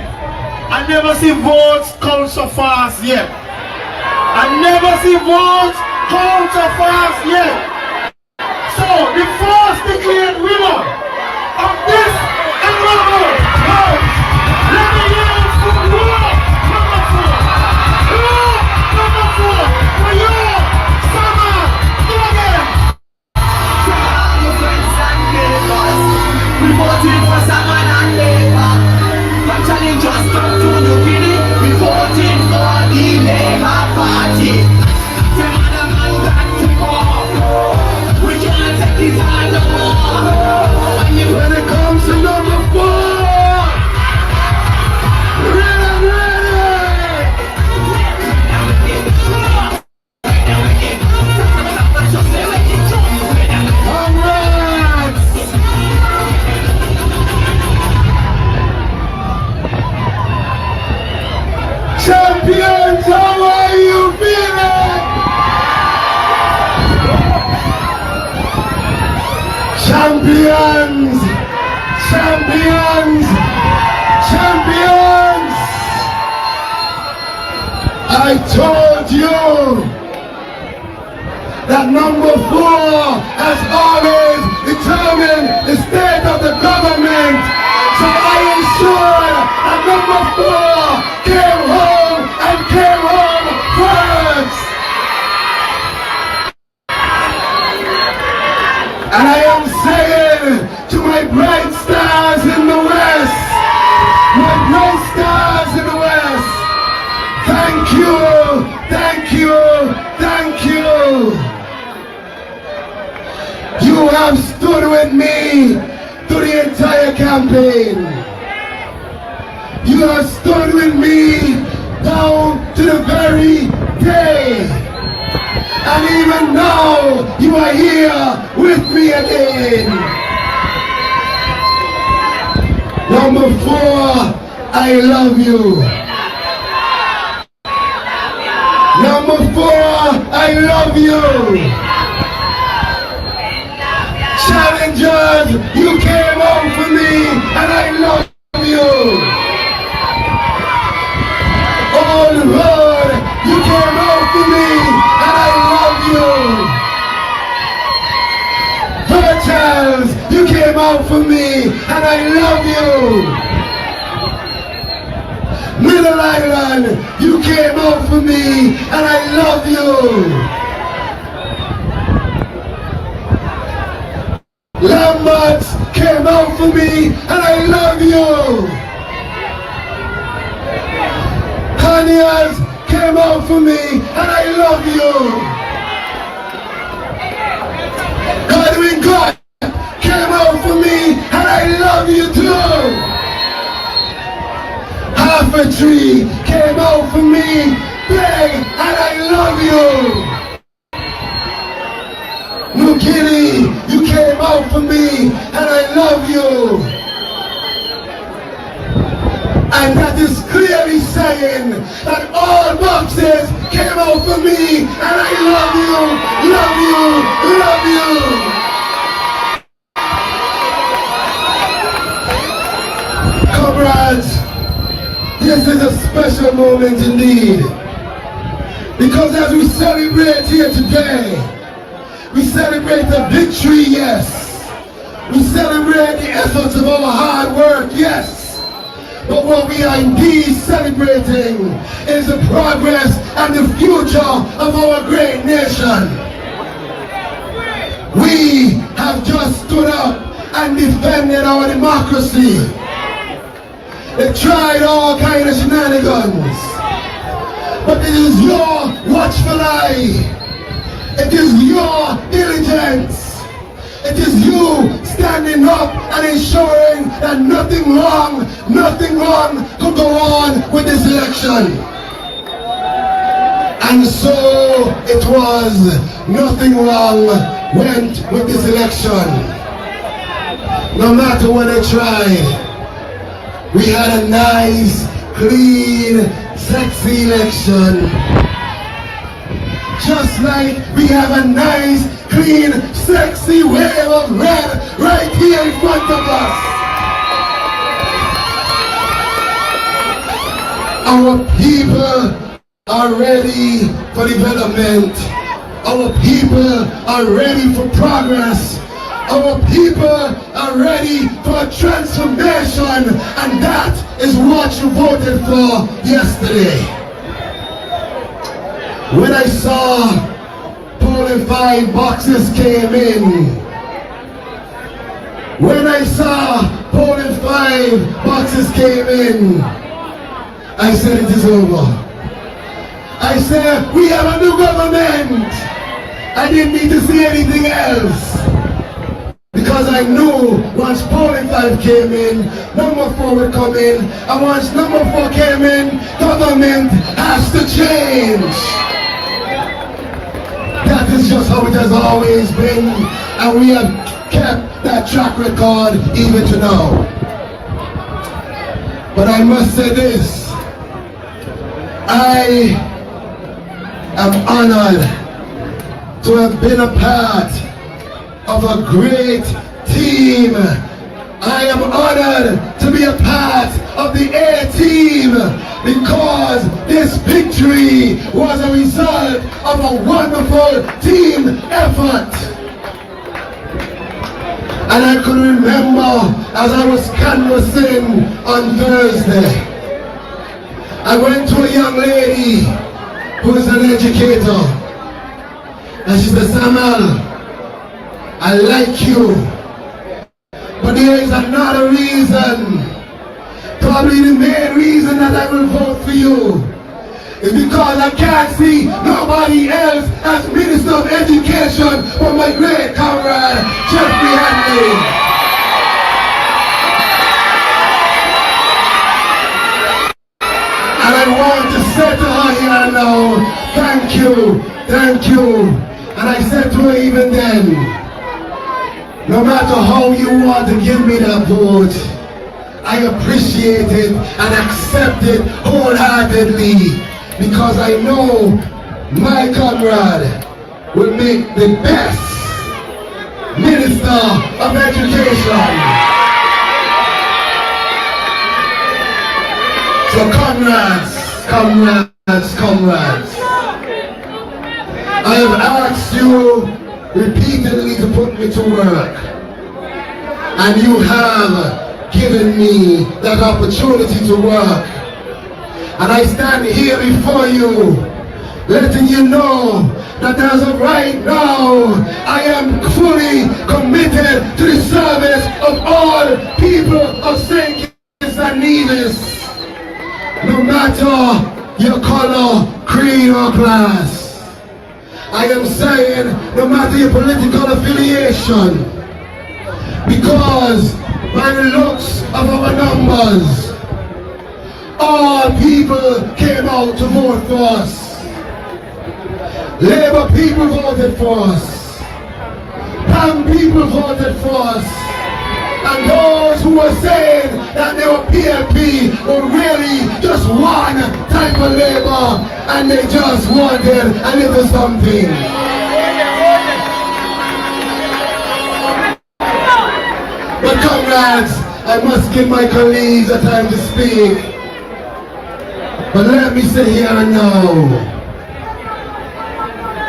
S5: votes count so fast yet. I never see votes count so fast yet. So, the first declared winner of this honorable house, let me hear it from row number 4. Row number 4 for you, Summer. Do again.
S4: We voted for someone and Labour. From challengers come to New Guinea. We voted for the Labour Party. Them other man got to go. We can't take it on no more.
S5: When it comes to number 4, champions, how are you feeling? Champions! Champions! Champions! I told you that number 4 has always determined the state of the government. So I ensure that number 4 came home and came home first. And I am saying to my bright stars in the west, my bright stars in the west, Thank you, thank you, thank you. You have stood with me through the entire campaign. You have stood with me down to the very day. And even now, you are here with me again. Number 4, I love you. Number 4, I love you. Challengers, you came out for me and I love you. Old road, you came out for me and I love you. Virtuals, you came out for me and I love you. Middle Island, you came out for me and I love you. Lamberts came out for me and I love you. Conyers came out for me and I love you. Godwin God came out for me and I love you too. Half a Tree came out for me big and I love you. New Guinea, you came out for me and I love you. And that is clearly saying that all boxes came out for me and I love you, love you, love you. Comrades, this is a special moment indeed. Because as we celebrate here today, we celebrate the victory, yes. We celebrate the efforts of our hard work, yes. But what we are indeed celebrating is the progress and the future of our great nation. We have just stood up and defended our democracy. They tried all kinds of shenanigans. But it is your watchful eye. It is your diligence. It is you standing up and ensuring that nothing wrong could go on with this election. And so it was, nothing wrong went with this election. No matter what they tried, we had a nice, clean, sexy election. Just like we have a nice, clean, sexy wave of red right here in front of us. Our people are ready for development. Our people are ready for progress. Our people are ready for a transformation, and that is what you voted for yesterday. When I saw polling 5 boxes came in, when I saw polling 5 boxes came in, I said it is over. I said we have a new government. I didn't need to see anything else. Because I knew once polling 5 came in, number 4 would come in, and once number 4 came in, government has to change. That is just how it has always been, and we have kept that track record even to now. But I must say this, I am honored to have been a part of a great team. I am honored to be a part of the A team because this victory was a result of a wonderful team effort. And I could remember as I was canvassing on Thursday, I went to a young lady who is an educator, and she said, Samuel, I like you, but there is another reason, probably the main reason that I will vote for you. It's because I can't see nobody else as Minister of Education but my great comrade, Jeffrey Hanley. And I want to say to her here now, thank you, thank you. And I said to her even then, no matter how you want to give me that vote, I appreciate it and accept it wholeheartedly because I know my comrade will make the best Minister of Education. So comrades, I have asked you repeatedly to put me to work, and you have given me that opportunity to work. And I stand here before you, letting you know that as of right now, I am fully committed to the service of all people of St. Kitts and Nevis, no matter your color, creed, or class. I am saying, no matter your political affiliation, because by the looks of our numbers, all people came out to vote for us. Labour people voted for us. Pan people voted for us. And those who were saying that they were PLP were really just one type of Labour, and they just wanted a little something. But comrades, I must give my colleagues a time to speak. But let me say here and now,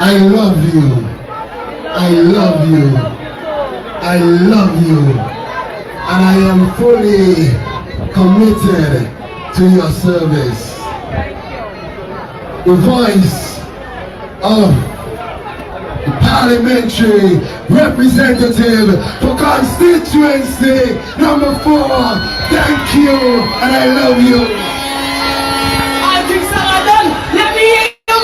S5: I love you. I love you. I love you. And I am fully committed to your service. The voice of the parliamentary representative for constituency number 4. Thank you, and I love you.
S4: I think so, done. Let me hear you.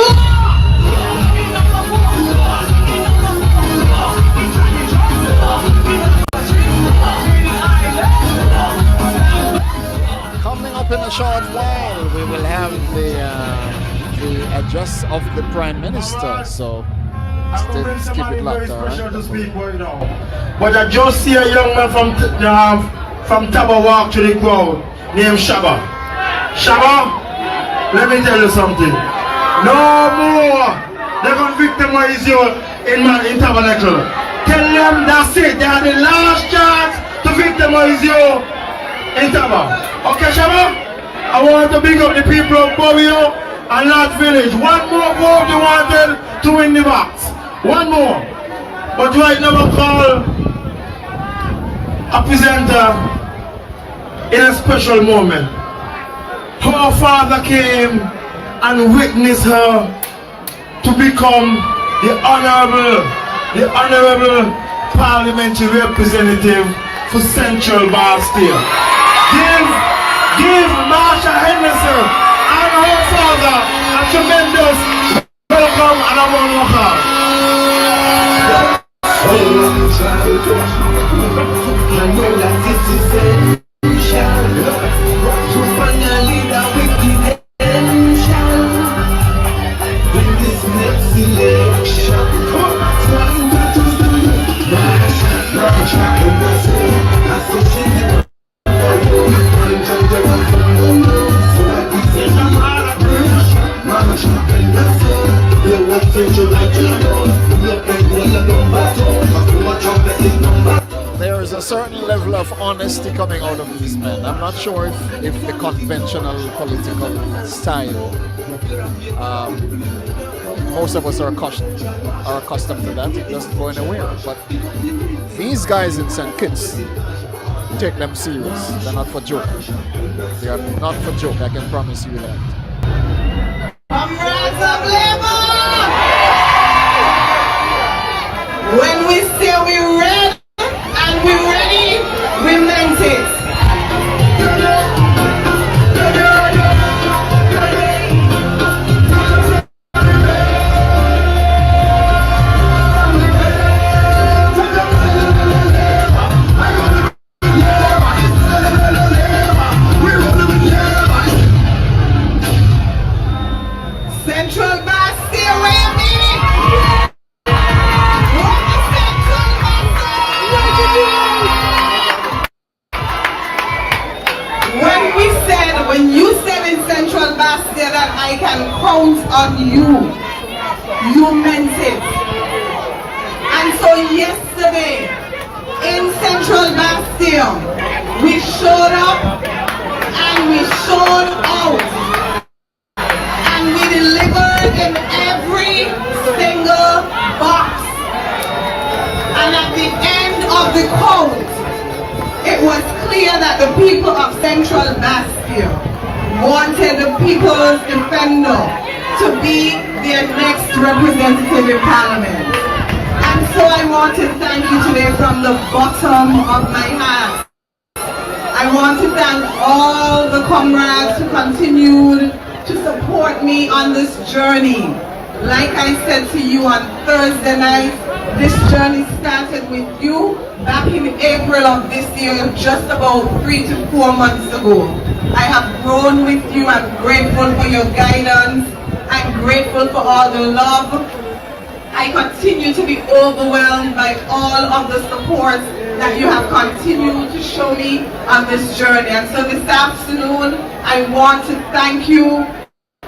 S2: Coming up in a short while, we will have the address of the Prime Minister. So keep it locked, all right?
S5: But I just see a young man from Taba walk to the crowd named Shaba. Shaba, let me tell you something. No more. They're going to victimize you in Tabernacle. Tell them that's it. They had the last chance to victimize you in Taba. Okay, Shaba? I want to big up the people of Bovio and North Village. One more vote you wanted to win the box. One more. But right now I call a presenter in a special moment. Her father came and witnessed her to become the honorable parliamentary representative for Central Bastille. Give Marsha Henderson and her father a tremendous welcome and a warm welcome.
S4: I know that this is essential to find a leader with potential in this next election.
S2: There is a certain level of honesty coming out of these men. I'm not sure if the conventional political style, most of us are accustomed to that. It doesn't go anywhere. But these guys in St. Kitts, take them serious. They're not for joke. They are not for joke, I can promise you that.
S4: Comrades of Labour! When we say we read and we ready, we meant it. Central Bastille, wait a minute. What the Central Bastille? When you said in Central Bastille that I can count on you, you meant it. And so yesterday, in Central Bastille, we showed up and we showed out. And we delivered in every single box. And at the end of the count, it was clear that the people of Central Bastille wanted the people's defender to be their next representative in Parliament. And so I want to thank you today from the bottom of my heart. I want to thank all the comrades who continued to support me on this journey. Like I said to you on Thursday night, this journey started with you back in April of this year, just about 3 to 4 months ago. I have grown with you. I'm grateful for your guidance. I'm grateful for all the love. I continue to be overwhelmed by all of the support that you have continued to show me on this journey. And so this afternoon, I want to thank you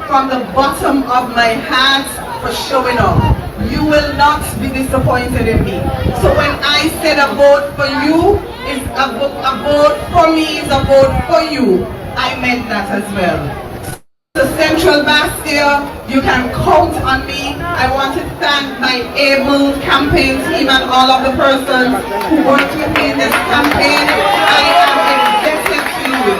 S4: from the bottom of my heart for showing up. You will not be disappointed in me. So when I said a vote for you is a vote for me is a vote for you, I meant that as well. The Central Bastille, you can count on me. I want to thank my able campaign team and all of the persons who worked with me in this campaign. I am indebted to you.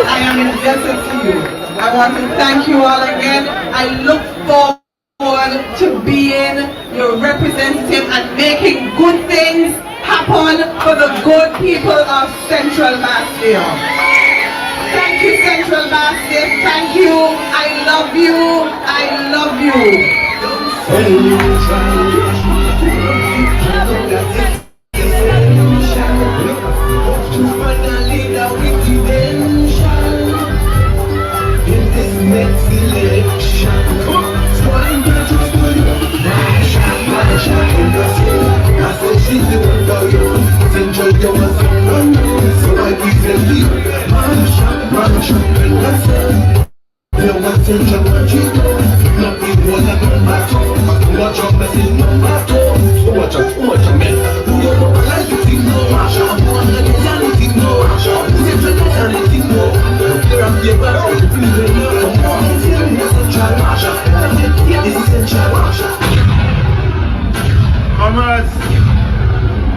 S4: I am indebted to you. I want to thank you all again. I look forward to being your representative and making good things happen for the good people of Central Bastille. Thank you, Central Bastille. Thank you. I love you. I love you.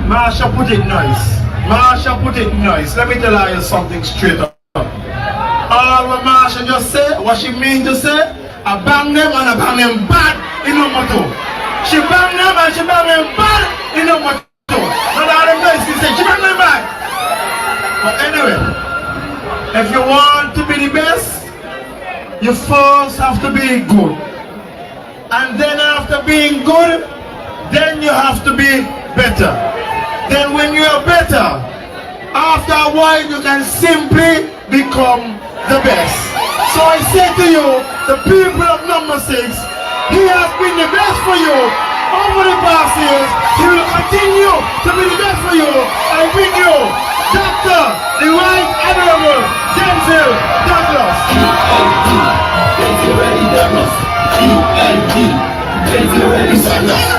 S5: Marsha put it nice. Marsha put it nice. Let me tell you something straight up. All what Marsha just said, what she mean to say, I bang them and I bang them bad in no motto. She bang them and she bang them bad in no motto. Not all them guys can say she bang them bad. But anyway, if you want to be the best, you first have to be good. And then after being good, then you have to be better. Then when you are better, after a while you can simply become the best. So I say to you, the people of number 6, he has been the best for you over the past years. He will continue to be the best for you. I bring you Dr. the Right Honorable Denzel Douglas. Denzel Ready Douglas. UND. Denzel Ready Douglas.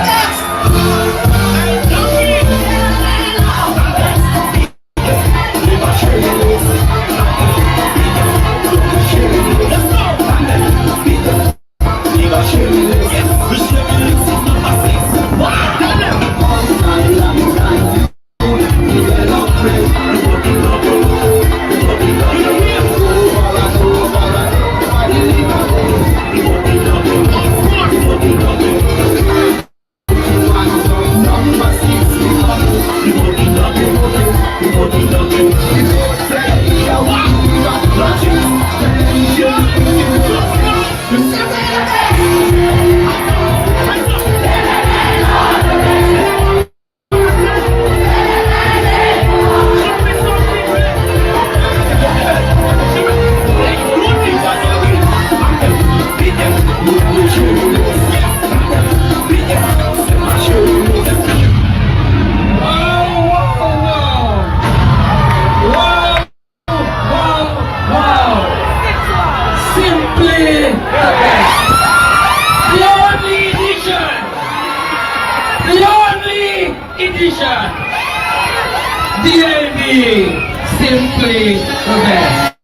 S4: simply the best.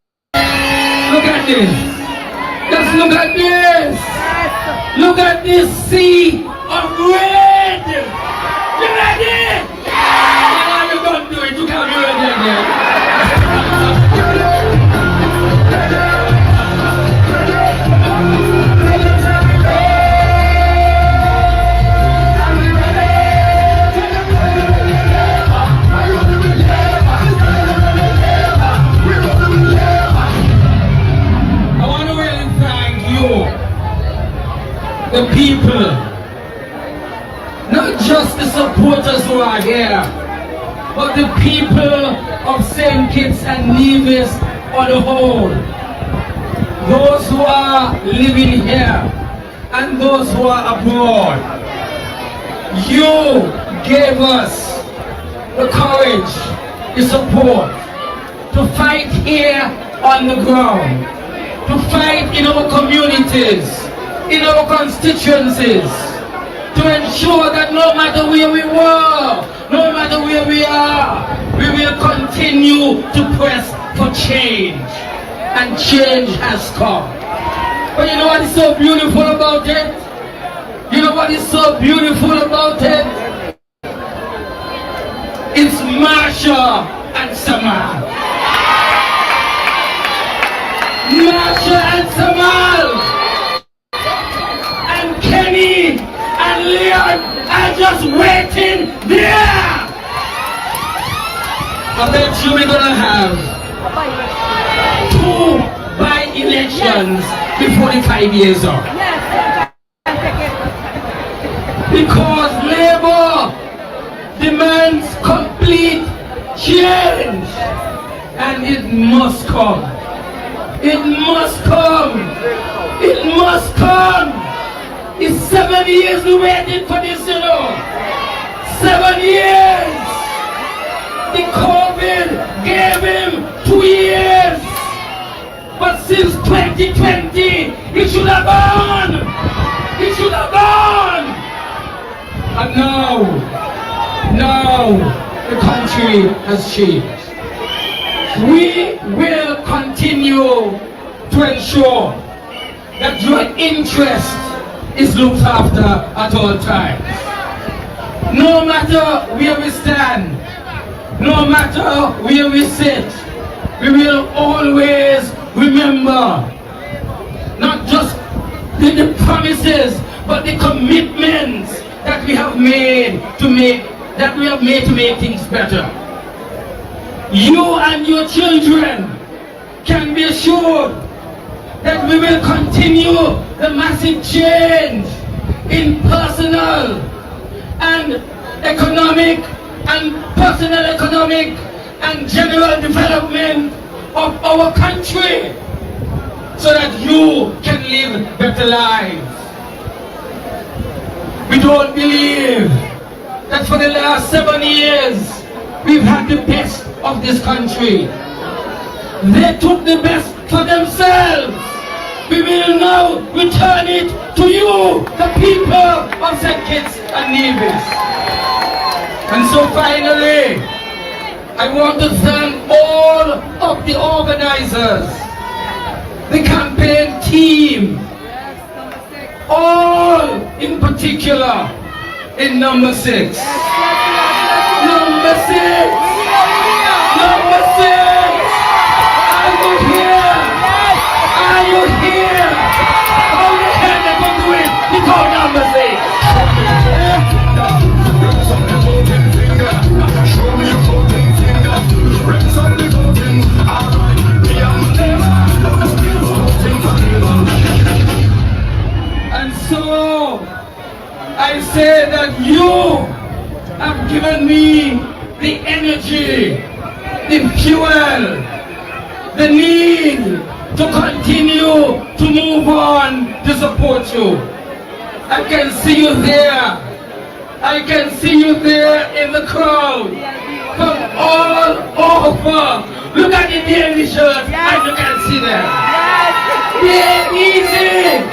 S4: Look at this. Just look at this. Look at this sea of red. You ready? Yeah, you don't do it. You can't do it again. The people, not just the supporters who are here, but the people of St. Kitts and Nevis on the whole. Those who are living here and those who are abroad. You gave us the courage, the support to fight here on the ground, to fight in our communities, in our constituencies, to ensure that no matter where we were, no matter where we are, we will continue to press for change. And change has come. But you know what is so beautiful about it? You know what is so beautiful about it? It's Marsha and Samal. Marsha and Samal. Kenny and Leon are just waiting there. I bet you we're gonna have 2 by-elections before the 5 years up. Because Labour demands complete change, and it must come. It must come. It must come. It's 7 years we waited for this, you know. 7 years. The COVID gave him 2 years. But since 2020, he should have gone. He should have gone. And now, the country has changed. We will continue to ensure that your interest is looked after at all times. No matter where we stand, no matter where we sit, we will always remember not just the promises, but the commitments that we have made to make things better. You and your children can be assured that we will continue the massive change in personal and economic and general development of our country so that you can live better lives. We don't believe that for the last 7 years we've had the best of this country. They took the best for themselves. We will now return it to you, the people of St. Kitts and Nevis. And so finally, I want to thank all of the organizers, the campaign team, all in particular in number 6. Number 6! Number 6! Are you here? Are you here? How the hell they gonna do it without number 6? And so I say that you have given me the energy, the fuel, the need to continue to move on to support you. I can see you there. I can see you there in the crowd from all over. Look at the daily shirt and you can see them. Yeah, easy.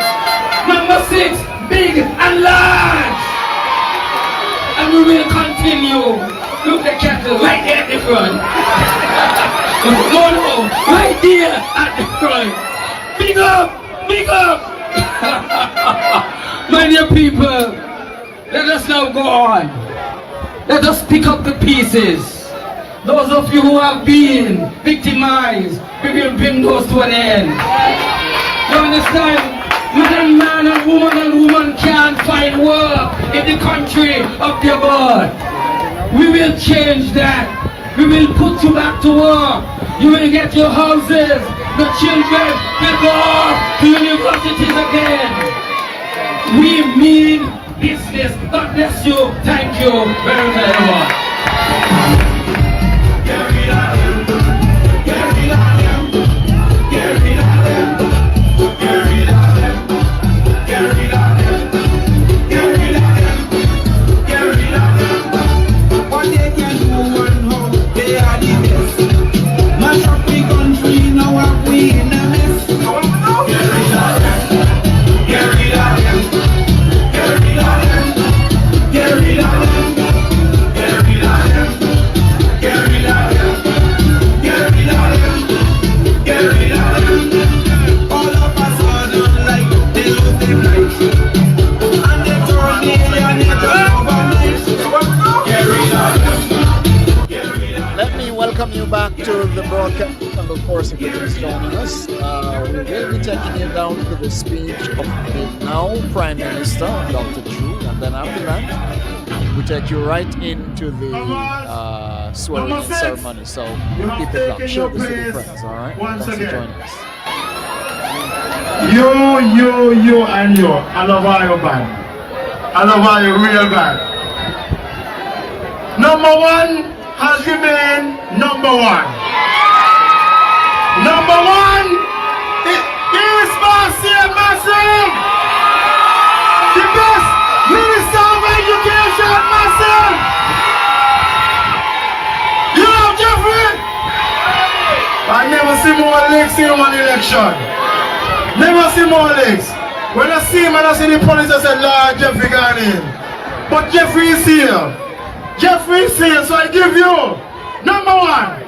S4: Number 6, big and large. And we will continue. Look at the cattle right there at the front. No, right there at the front. Big up, big up. My dear people, let us now go on. Let us pick up the pieces. Those of you who have been victimized, we will bring those to an end. You understand? Man and woman can't find work in the country of their birth. We will change that. We will put you back to work. You will get your houses. The children will go off to universities again. We mean business. God bless you. Thank you very, very much.
S3: What they can do and how they are the best. Mash up the country, now are we in a mess. Get rid of them. Get rid of them. Get rid of them. Get rid of them. Get rid of them. Get rid of them. Get rid of them. Get rid of them. All of us are not like they lose their life. And they turn the and they turn overnight. Get rid of them. Get rid of them.
S2: Let me welcome you back to the broadcast. And of course, if you're just joining us, we will be taking you down to the speech of the now Prime Minister, Dr. Drew. And then after that, we take you right into the swearing-in ceremony. So keep it locked. Share this with your friends, all right?
S5: Once
S2: Thanks for
S5: again.
S2: joining us.
S5: You, and you. I love all your band. I love all your real band. Number one has remained number one. Number one is massive. The best Minister of Education, massive. You know, Jeffrey? I never see more legs in one election. Never see more legs. When I see him and I see the police, I said, Lord, Jeffrey gone in. But Jeffrey is here. Jeffrey is here, so I give you number one.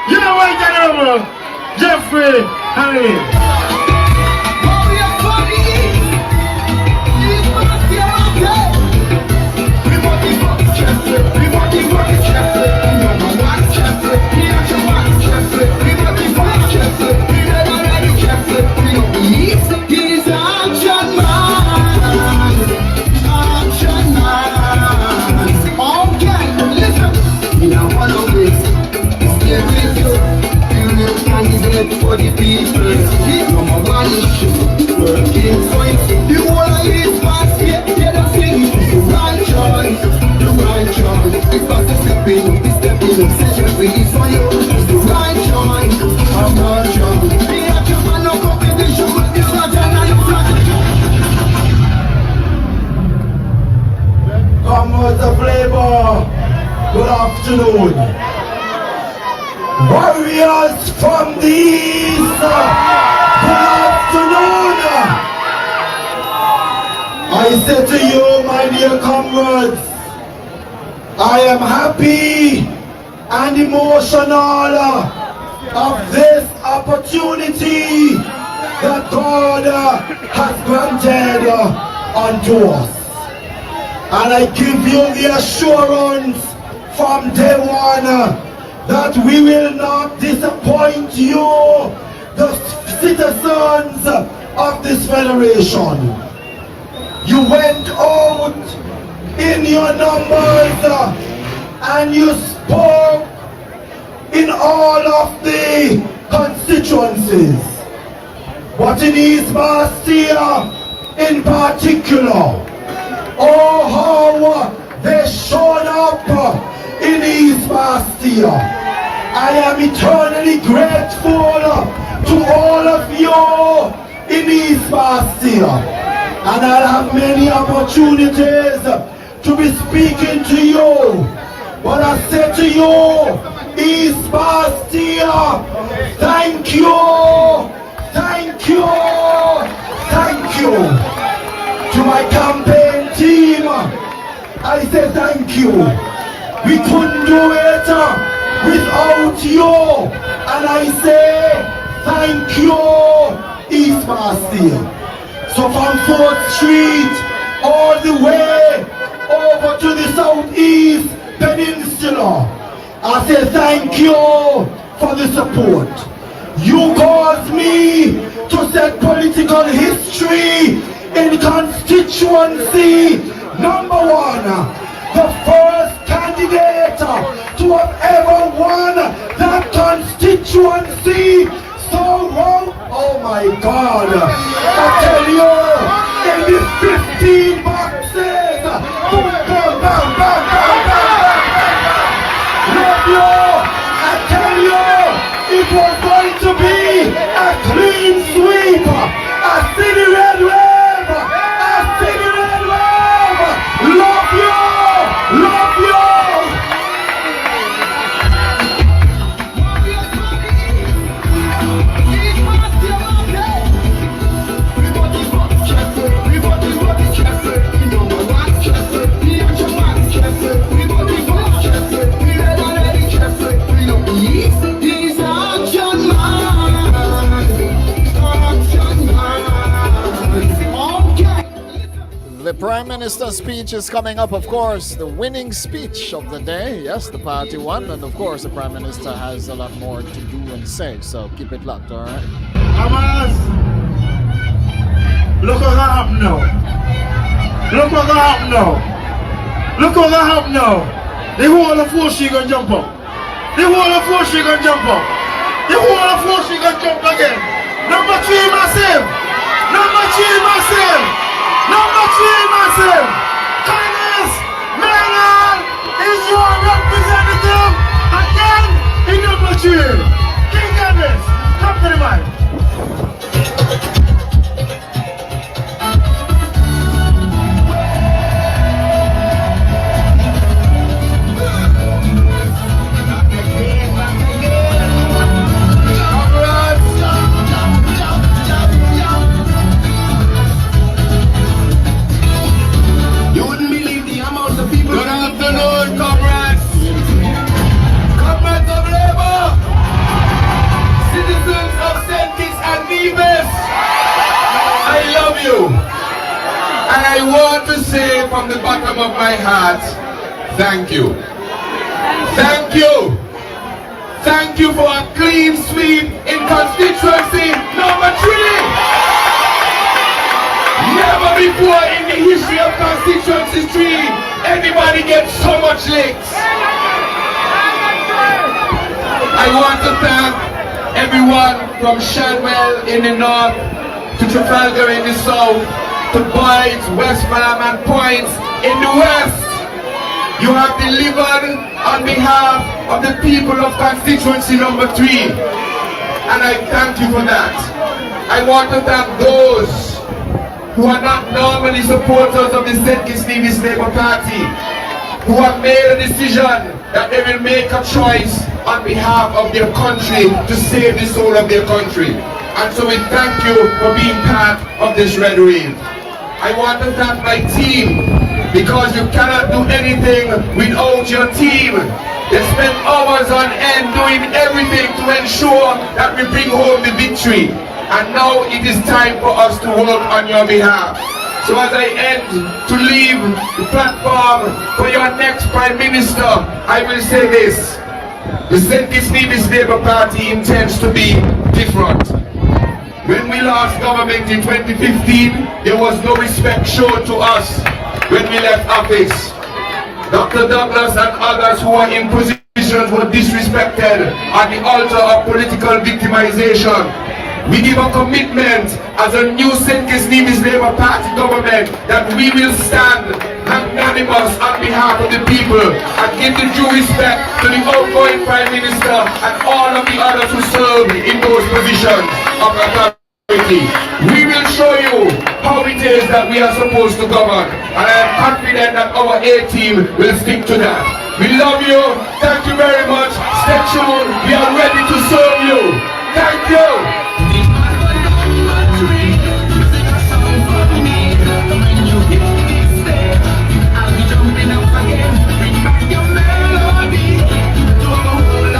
S5: You know what, General? Jeffrey Henry.
S3: He's action man. Action man. Okay, listen. You know one of this. Stay with you. Candidate for the people. Number one issue. Working for it. The whole of his basket. Get a thing. The right choice. The right choice. It's not stepping. It's stepping. Say Jeffrey is for you. It's the right choice. I'm not sure. The action man no competition. It's not
S5: Come with the flavor. Good afternoon. Warriors from the east. Good afternoon. I say to you, my dear comrades, I am happy and emotional of this opportunity that God has granted unto us. And I give you the assurance from day one that we will not disappoint you, the citizens of this federation. You went out in your numbers and you spoke in all of the constituencies. But in East Bastia in particular, oh how they showed up in East Bastia. I am eternally grateful to all of you in East Bastia. And I'll have many opportunities to be speaking to you. But I say to you, East Bastia, thank you, thank you, thank you. To my campaign team, I say thank you. We couldn't do it without you. And I say, thank you, East Bastille. So from 4th Street, all the way over to the Southeast Peninsula, I say thank you for the support. You caused me to set political history in constituency number 1. The first candidate to have ever won that constituency. So wrong. Oh my God. I tell you, in the 15 boxes, boom, boom, bam, bam, bam, bam, bam. Love you. I tell you, it was going to be a clean sweep. I see the red wave. I see the red wave. Love you. Love you.
S2: The Prime Minister's speech is coming up, of course, the winning speech of the day. Yes, the party won, and of course the Prime Minister has a lot more to do and say, so keep it locked, all right?
S5: Hamas, look what happened now. Look what happened now. Look what happened now. The whole of 4 she gonna jump up. The whole of 4 she gonna jump up. The whole of 4 she gonna jump again. Number 3 massive. Number 3 massive. Number 3 massive. Kindness, Maryland is your representative again in number 3. King Evis, come to the mic.
S4: And I want to say from the bottom of my heart, thank you. Thank you. Thank you for a clean sweep in constituency number 3. Never before in the history of constituency 3 anybody gets so much licks. I want to thank everyone from Shadwell in the north to Trafalgar in the south, to Boyd, West Farm and Points in the west. You have delivered on behalf of the people of constituency number 3. And I thank you for that. I want to thank those who are not normally supporters of the St. Kitts Nevis Labour Party, who have made a decision that they will make a choice on behalf of their country to save the soul of their country. And so we thank you for being part of this red wave. I want to thank my team, because you cannot do anything without your team. They spend hours on end doing everything to ensure that we bring home the victory. And now it is time for us to work on your behalf. So as I end to leave the platform for your next Prime Minister, I will say this. The St. Kitts Nevis Labour Party intends to be different. When we lost government in 2015, there was no respect shown to us when we left office. Dr. Douglas and others who were in positions were disrespected at the altar of political victimization. We give a commitment as a new St. Kitts Nevis Labour Party government that we will stand magnanimous on behalf of the people and give the due respect to the outgoing Prime Minister and all of the others who serve in those positions of authority. We will show you how it is that we are supposed to govern, and I am confident that our A-team will stick to that. We love you. Thank you very much. Stay tuned. We are ready to serve you. Thank you. I'll be jumping up again, bring back your melody to a whole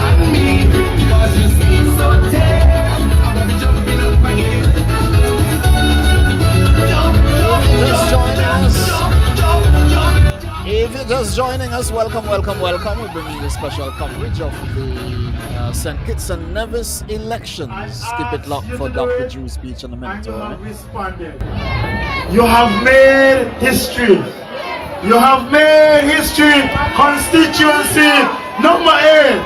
S2: joining us, welcome. We're bringing you special coverage of the St. Kitts and Nevis elections. Keep it locked for Dr. Drew's speech in a minute.
S5: You have made history. You have made history. Constituency number 8.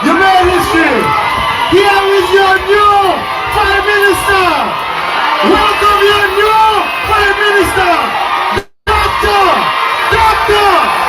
S5: You made history. Here is your new Prime Minister. Welcome your new Prime Minister, Dr. Terrence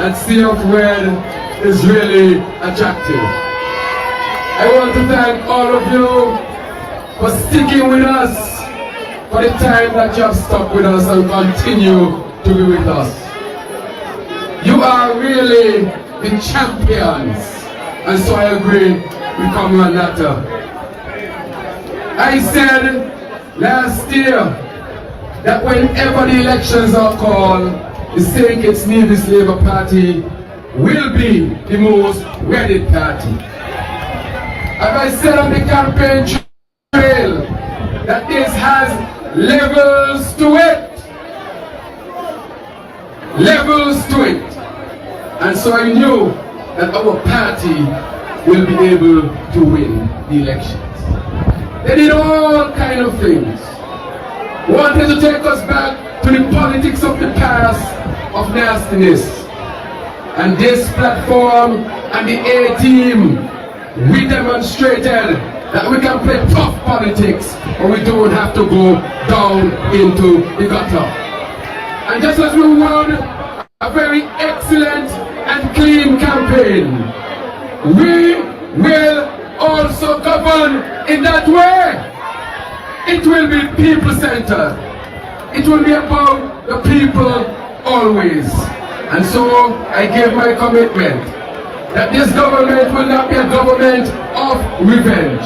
S3: and sea of red is really attractive. I want to thank all of you for sticking with us for the time that you have stuck with us and continue to be with us. You are really the champions, and so I agree with Comrade Natter. I said last year that whenever the elections are called, the St. Kitts Nevis Labour Party will be the most wedded party. As I said on the campaign trail, that this has levels to it. Levels to it. And so I knew that our party will be able to win the elections. They did all kinds of things. Wanted to take us back to the politics of the past of nastiness. And this platform and the A-team, we demonstrated that we can play tough politics and we don't have to go down into the gutter. And just as we won a very excellent and clean campaign, we will also govern in that way. It will be people-centered. It will be about the people always. And so I gave my commitment that this government will not be a government of revenge.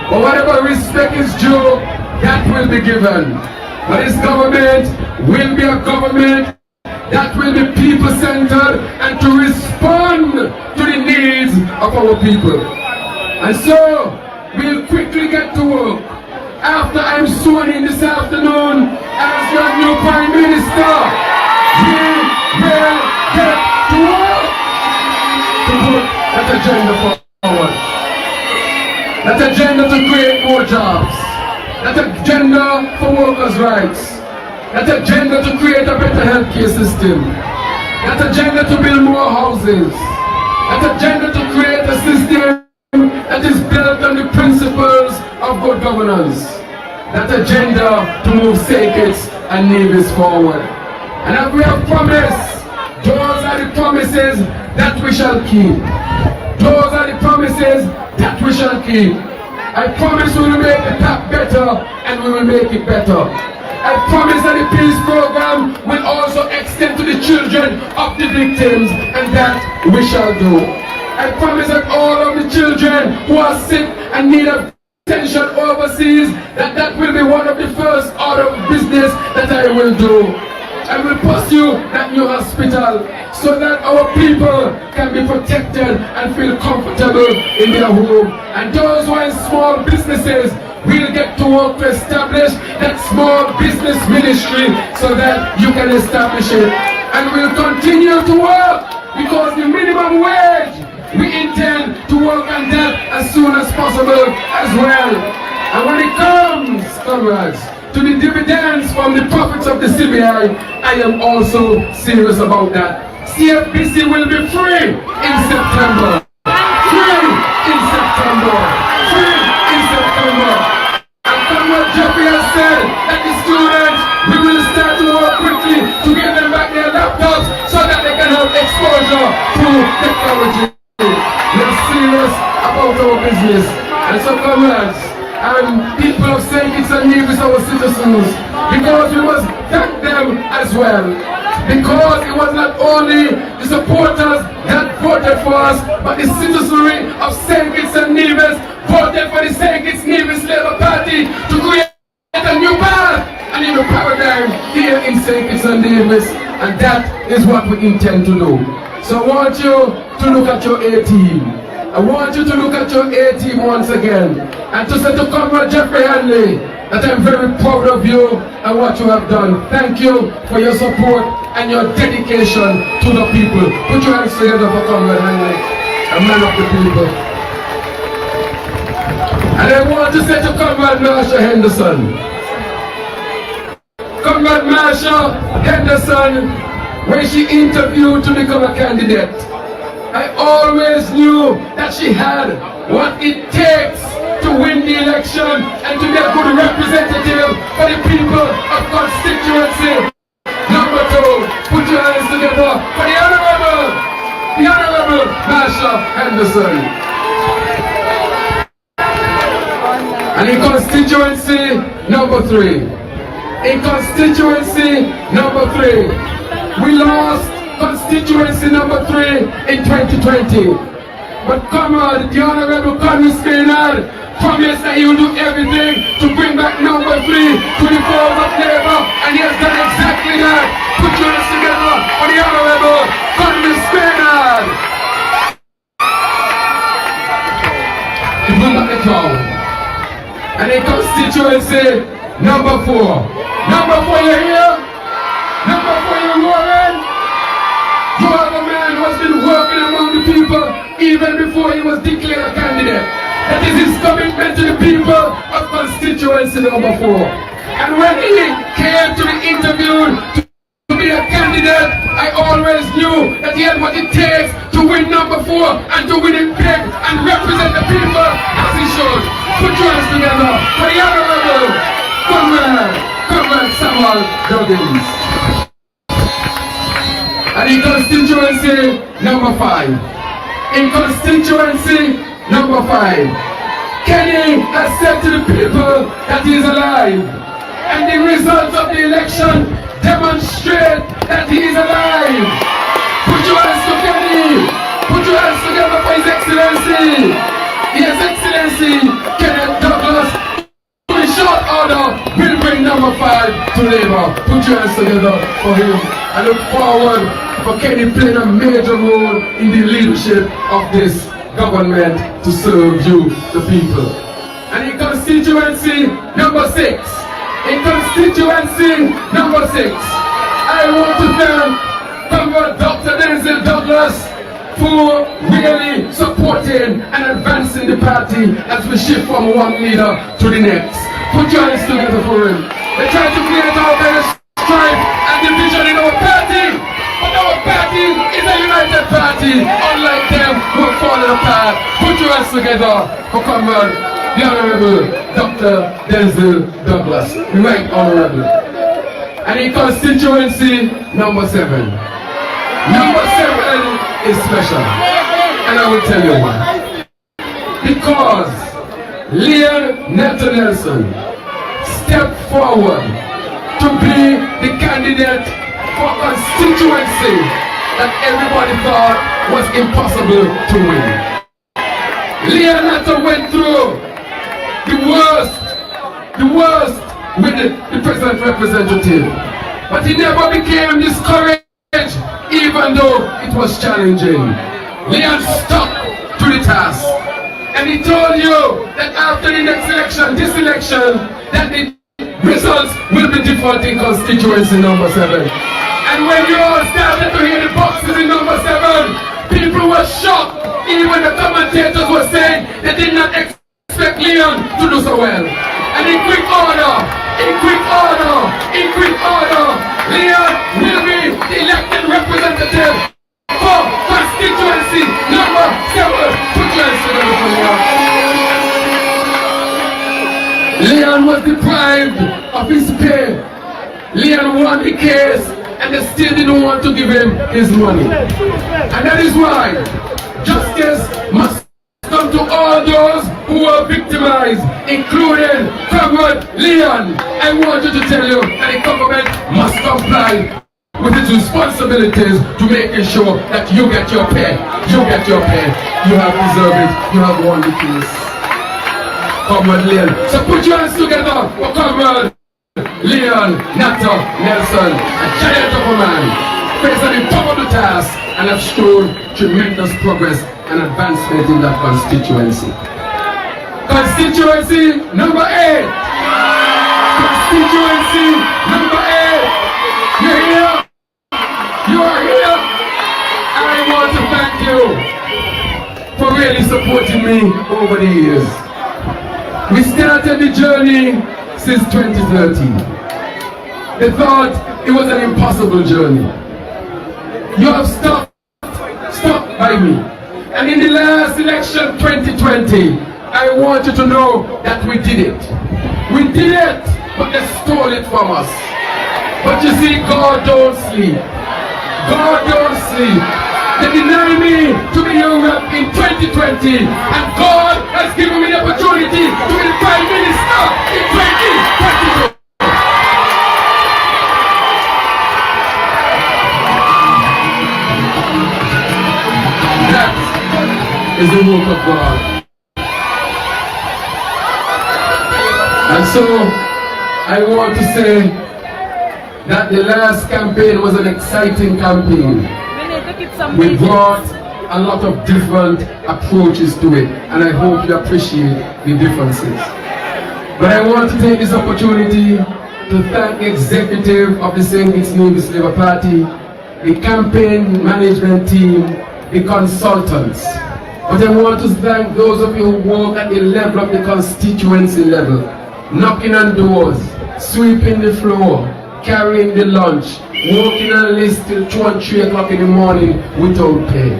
S3: But whatever respect is due, that will be given. But this government will be a government that will be people-centered and to respond to the needs of our people. And so we'll quickly get to work. After I'm sworn in this afternoon as your new Prime Minister, we will get to work to put that agenda forward. That agenda to create more jobs. That agenda for workers' rights. That agenda to create a better healthcare system. That agenda to build more houses. That agenda to create a system that is built on the principles of good governance. That agenda to move St. Kitts and Nevis forward. And as we have promised, those are the promises that we shall keep. Those are the promises that we shall keep. I promise we will make the path better and we will make it better. I promise that the peace program will also extend to the children of the victims, and that we shall do. I promise that all of the children who are sick and need attention overseas, that will be one of the first order of business that I will do. I will pursue that new hospital so that our people can be protected and feel comfortable in their home. And those who are in small businesses will get to work to establish that small business ministry so that you can establish it. And we'll continue to work because the minimum wage, we intend to work on that as soon as possible as well. And when it comes, comrades, to the dividends from the profits of the CBI, I am also serious about that. CFBC will be free in September. Free in September. Free in September. And Comrade Jeffrey has said that the students, we will start to work quickly to give them back their laptops so that they can have exposure to technology. We are serious about our business. And so comrades, and people of St. Kitts and Nevis, our citizens, because we must thank them as well. Because it was not only the supporters that voted for us, but the citizenry of St. Kitts and Nevis voted for the St. Kitts Nevis Labour Party to create a new path and a new paradigm here in St. Kitts and Nevis, and that is what we intend to do. So I want you to look at your A-team. I want you to look at your A-team once again and to say to Comrade Jeffrey Hanley that I'm very proud of you and what you have done. Thank you for your support and your dedication to the people. Put your hands together for Comrade Hanley, a man of the people. And I want to say to Comrade Marsha Henderson. Comrade Marsha Henderson, when she interviewed to become a candidate, I always knew that she had what it takes to win the election and to be a good representative for the people of constituency. Number 2, put your hands together for the Honorable Marsha Henderson. And in constituency number 3, we lost constituency number 3 in 2020. But Comrade, the Honorable Conway Maynard promised that he will do everything to bring back number 3 to the fold of Labour, and he has done exactly that. Put your hands together for the Honorable Conway Maynard. He bring back the crowd. And in constituency number 4. Number 4, you're here? Number 4, you're roaring? You are the man who has been working among the people even before he was declared a candidate. That is his commitment to the people of constituency number 4. And when he came to the interview to be a candidate, I always knew that he had what it takes to win number 4 and to win it big and represent the people as he should. Put your hands together for the Honorable Comrade Samuel Duggins. And in constituency number 5. In constituency number 5. Kenny has said to the people that he is alive. And the results of the election demonstrate that he is alive. Put your hands to Kenny. Put your hands together for His Excellency. His Excellency Kenneth Douglas, in short order, will bring number 5 to Labour. Put your hands together for him. I look forward for Kenny playing a major role in the leadership of this government to serve you, the people. And in constituency number 6, I want to thank Comrade Dr. Denzel Douglas for really supporting and advancing the party as we shift from one leader to the next. Put your hands together for him. They try to create all kind of strife and division in our party. But our party is a united party, unlike them who are falling apart. Put your hands together for Comrade, the Honorable Dr. Denzel Douglas, Right Honorable. And in constituency number 7. Number 7 is special. And I will tell you why. Because Leon Nelson stepped forward to be the candidate for constituency that everybody thought was impossible to win. Leonardo went through the worst with the present representative, but he never became discouraged even though it was challenging. Leon stuck to the task, and he told you that after the next election, this election, that the results will be different in constituency number 7. And when you all started to hear the boxes in number 7, people were shocked. Even the commentators were saying they did not expect Leon to do so well. And in quick order, In quick order, Leon will be the elected representative for constituency number 7. Put your hands together for Leon. Leon was deprived of his pay. Leon won the case and they still didn't want to give him his money. And that is why justice must come to all those who were victimized, including Comrade Leon. I want you to tell you that the government must comply with its responsibilities to make sure that you get your pay. You get your pay. You have deserved it. You have won the case. Comrade Leon. So put your hands together for Comrade Leon Nato Nelson, a giant of a man, faced an impossible task and have shown tremendous progress and advancement in that constituency. Constituency number 8. Constituency number 8. You're here. You are here. I want to thank you for really supporting me over the years. We started the journey since 2013. They thought it was an impossible journey. You have stuck by me. And in the last election, 2020, I want you to know that we did it. We did it, but they stole it from us. But you see, God don't sleep. God don't sleep. They denied me to be your rep in 2020, and God has given me the opportunity to be the Prime Minister in 2022. That is the work of God. And so, I want to say that the last campaign was an exciting campaign. We brought a lot of different approaches to it, and I hope you appreciate the differences. But I want to take this opportunity to thank the executive of the St. Kitts NEVIS Labour Party, the campaign management team, the consultants. But I want to thank those of you who work at the level of the constituency level, knocking on doors, sweeping the floor, carrying the lunch, working on a list till 2 and 3 o'clock in the morning without pay.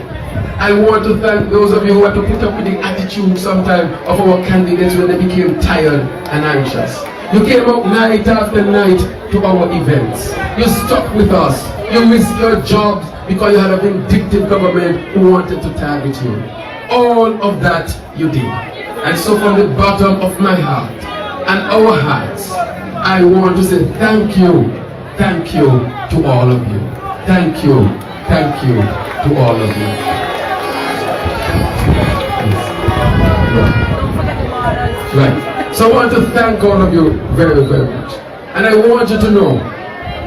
S3: I want to thank those of you who had to put up with the attitude sometimes of our candidates when they became tired and anxious. You came up night after night to our events. You stuck with us. You missed your jobs because you had a vindictive government who wanted to target you. All of that you did. And so from the bottom of my heart and our hearts, I want to say thank you to all of you. Thank you to all of you. Right. So I want to thank all of you very, very much. And I want you to know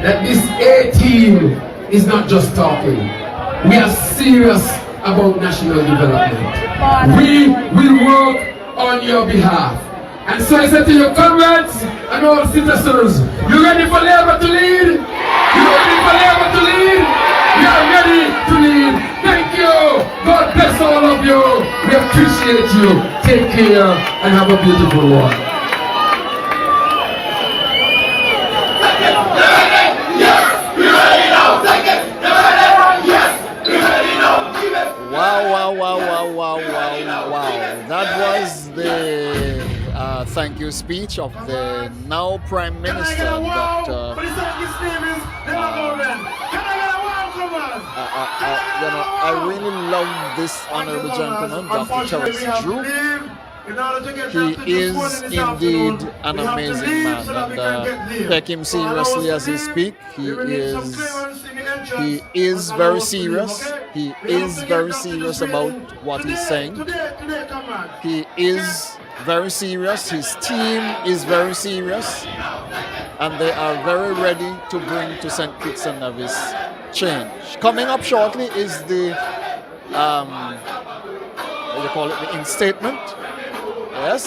S3: that this A team is not just talking. We are serious about national development. We will work on your behalf. And so I said to your comrades and all citizens, you ready for Labour to lead? You ready for Labour to lead? We are ready to lead. Thank you. God bless all of you. We appreciate you. Take care and have a beautiful one.
S2: Wow. That was the thank you speech of the now Prime Minister, Dr. I really love this honorable gentleman, Dr. Terrence Drew. He is indeed an amazing man, and take him seriously as he speaks. He is very serious. He is very serious about what he's saying. He is very serious. His team is very serious, and they are very ready to bring to St. Kitts and Nevis change. Coming up shortly is the what do you call it? The instatement. Yes,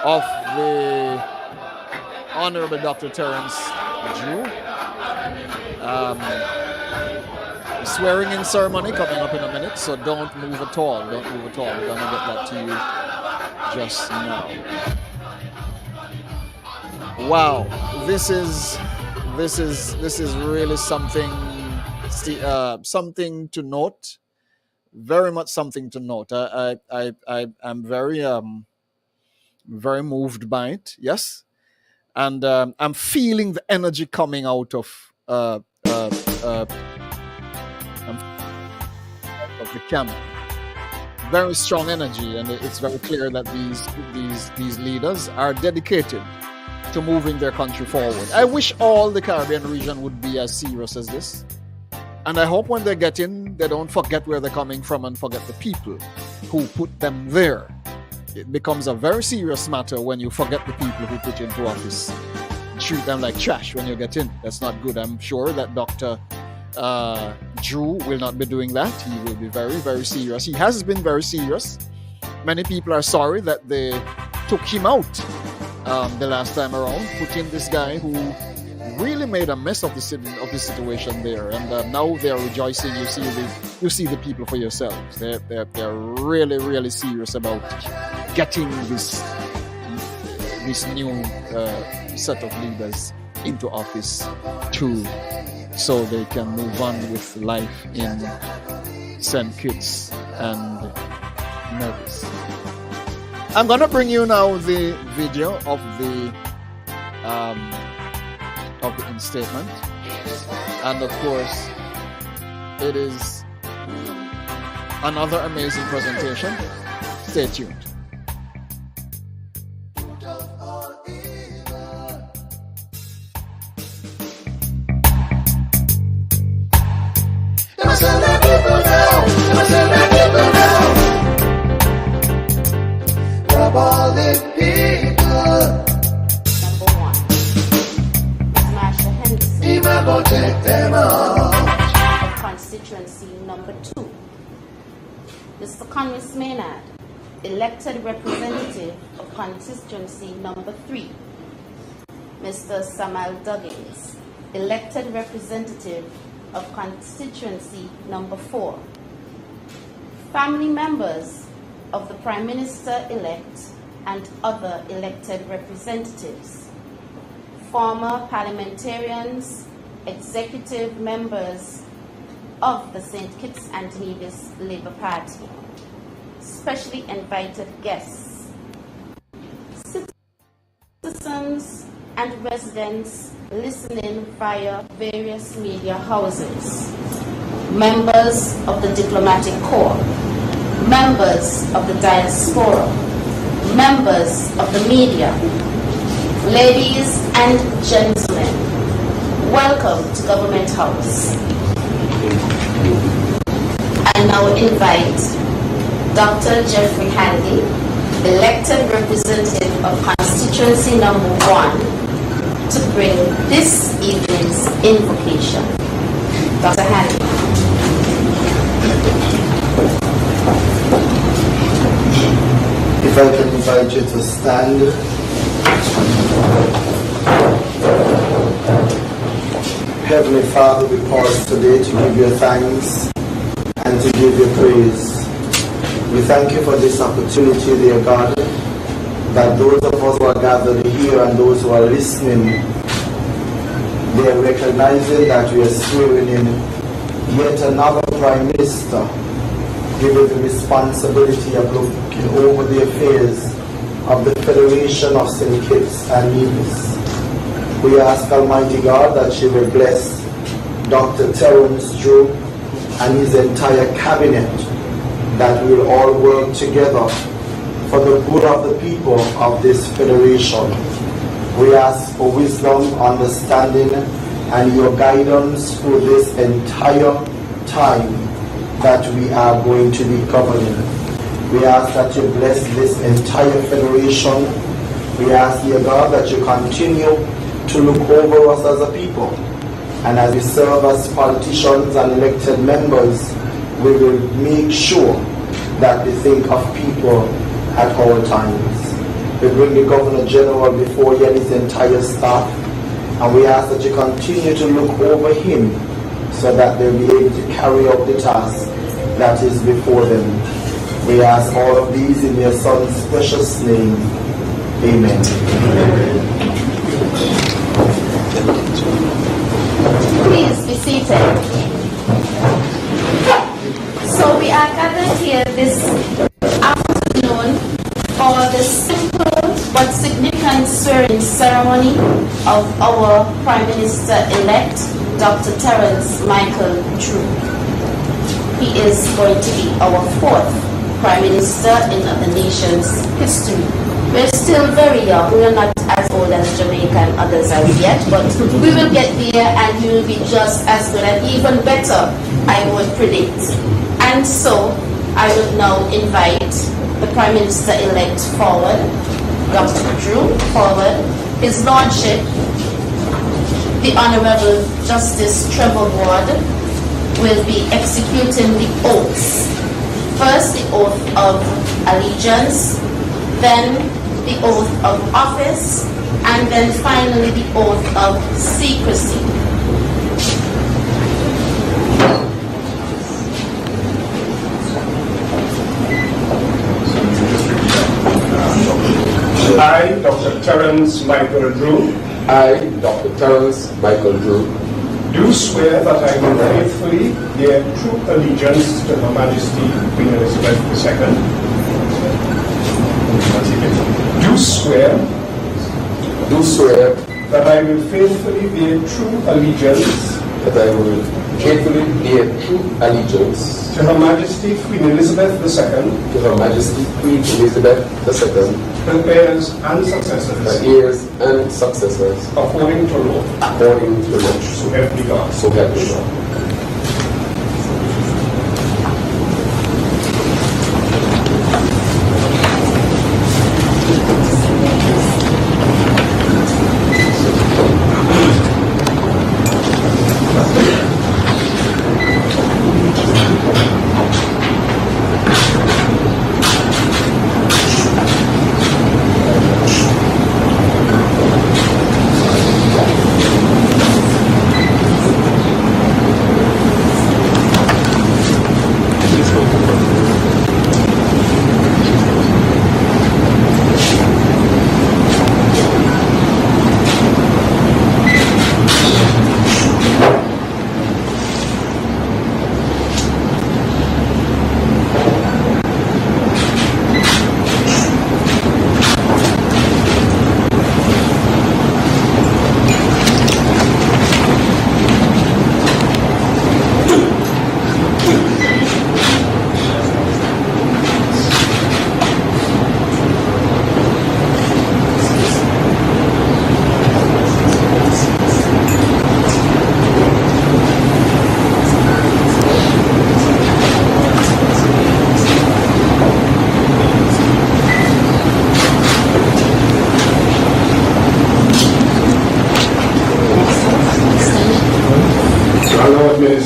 S2: of the Honorable Dr. Terrence Drew. Swearing in ceremony coming up in a minute, so don't move at all. Don't move at all. We're gonna get that to you just now. Wow, this is really something, something to note. Very much something to note. I'm very moved by it. Yes, and I'm feeling the energy coming out of the camp. Very strong energy, and it's very clear that these leaders are dedicated to moving their country forward. I wish all the Caribbean region would be as serious as this. And I hope when they get in, they don't forget where they're coming from and forget the people who put them there. It becomes a very serious matter when you forget the people who put you into office. Treat them like trash when you get in. That's not good. I'm sure that Dr. Drew will not be doing that. He will be very, very serious. He has been very serious. Many people are sorry that they took him out the last time around, put in this guy who really made a mess of the situation there, and now they are rejoicing. You see the people for yourselves. They're really, really serious about getting this new set of leaders into office too, so they can move on with life in St. Kitts and Nevis. I'm gonna bring you now the video of the instatement, and of course it is another amazing presentation. Stay tuned.
S1: Rub all the people.
S6: Number 1, Marsha Henderson.
S1: Even go take them out.
S6: Of constituency number 2, Mr. Conwys Maynard, elected representative of constituency number 3. Mr. Samuel Duggins, elected representative of constituency number 4. Family members of the Prime Minister-elect and other elected representatives, former parliamentarians, executive members of the St. Kitts and Nevis Labour Party, specially invited guests, citizens and residents listening via various media houses, members of the diplomatic corps, members of the diaspora, members of the media, ladies and gentlemen, welcome to Government House. I now invite Dr. Jeffrey Handy, elected representative of constituency number 1, to bring this evening's invocation. Dr. Handy.
S7: If I can invite you to stand. Heavenly Father, we pause today to give you thanks and to give you praise. We thank you for this opportunity, dear God, that those of us who are gathered here and those who are listening, they are recognizing that we are swearing in yet another Prime Minister, given the responsibility of looking over the affairs of the Federation of St. Kitts and Nevis. We ask Almighty God that you will bless Dr. Terrence Drew and his entire cabinet, that we will all work together for the good of the people of this federation. We ask for wisdom, understanding, and your guidance through this entire time that we are going to be governing. We ask that you bless this entire federation. We ask, dear God, that you continue to look over us as a people. And as we serve as politicians and elected members, we will make sure that we think of people at all times. We bring the Governor General before you and his entire staff, and we ask that you continue to look over him so that they'll be able to carry out the task that is before them. We ask all of these in your Son's precious name. Amen.
S6: ceremony of our Prime Minister-elect, Dr. Terrence Michael Drew. He is going to be our 4th Prime Minister in the nation's history. We're still very young. We're not as old as Jamaica and others as yet, but we will get there and he will be just as good and even better, I would predict. And so, I would now invite the Prime Minister-elect forward, Dr. Drew forward, His Lordship, the Honorable Justice Trevor Ward, will be executing the oaths. First, the oath of allegiance, then the oath of office, and then finally the oath of secrecy.
S5: I, Dr. Terrence Michael Drew,
S8: I, Dr. Terrence Michael Drew,
S5: do swear that I will faithfully bear true allegiance to Her Majesty Queen Elizabeth II. Do swear that I will faithfully bear true allegiance to Her Majesty Queen Elizabeth II,
S8: to Her Majesty Queen Elizabeth II,
S5: her heirs and successors,
S8: her heirs and successors,
S5: according to law.
S8: according to law.
S5: So help me God.
S8: So help me God.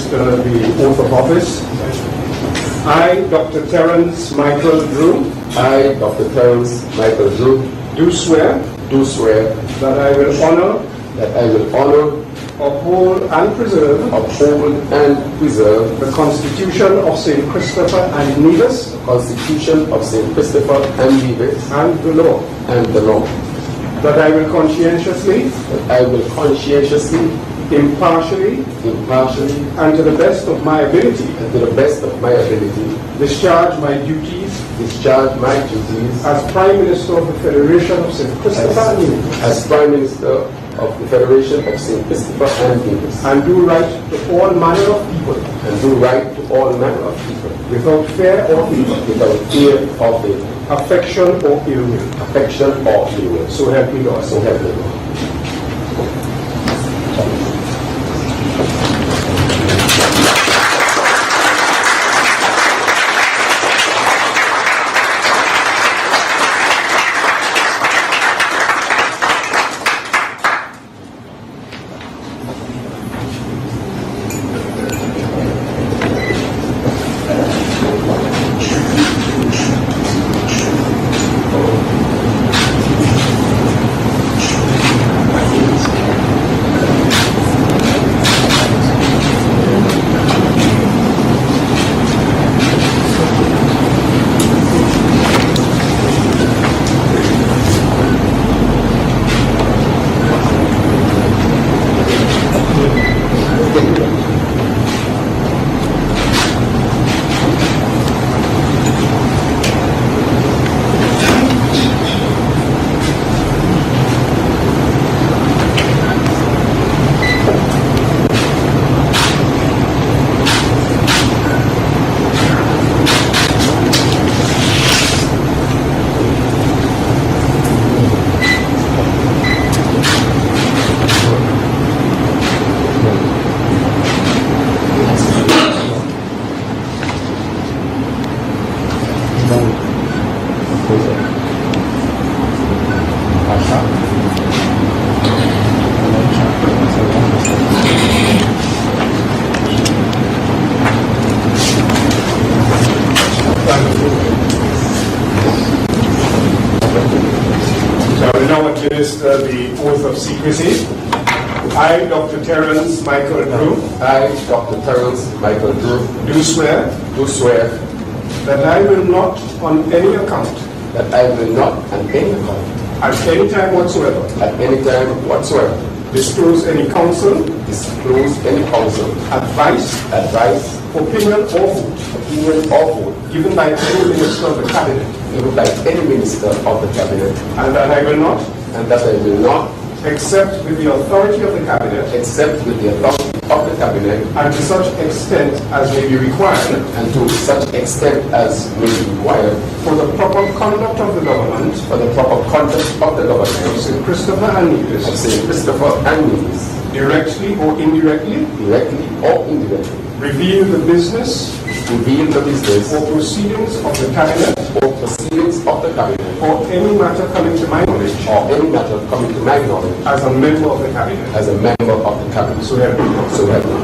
S5: The oath of office. I, Dr. Terrence Michael Drew,
S8: I, Dr. Terrence Michael Drew,
S5: do swear
S8: that
S5: I will honor, uphold, and preserve the Constitution of St. Christopher and Nevis,
S8: the Constitution of St. Christopher and Evis,
S5: and the law. That I will conscientiously, impartially, and to the best of my ability, discharge my duties as Prime Minister of the Federation of St. Christopher and Nevis,
S8: as Prime Minister of the Federation of St. Christopher and Evis,
S5: and do right to all manner of people, without fear or favor, affection or ill will. So help me God.
S8: So help me God.
S5: administer the oath of secrecy. I, Dr. Terrence Michael Drew.
S8: I, Dr. Terrence Michael Drew.
S5: Do swear.
S8: Do swear.
S5: That I will not, on any account.
S8: That I will not, on any account.
S5: At any time whatsoever.
S8: At any time whatsoever.
S5: Disclose any counsel.
S8: Disclose any counsel.
S5: Advice.
S8: Advice.
S5: Opinion or vote.
S8: Opinion or vote.
S5: Given by any minister of the cabinet.
S8: Given by any minister of the cabinet.
S5: And that I will not.
S8: And that I will not.
S5: Except with the authority of the cabinet.
S8: Except with the authority of the cabinet.
S5: And to such extent as may be required.
S8: And to such extent as may be required.
S5: For the proper conduct of the government.
S8: For the proper conduct of the government.
S5: Of St. Christopher and Nevis.
S8: Of St. Christopher and Nevis.
S5: Directly or indirectly.
S8: Directly or indirectly.
S5: Reveal the business.
S8: Reveal the business.
S5: Or proceedings of the cabinet.
S8: Or proceedings of the cabinet.
S5: Or any matter coming to my knowledge.
S8: Or any matter coming to my knowledge.
S5: As a member of the cabinet.
S8: As a member of the cabinet.
S5: So help me God.
S8: So help me God.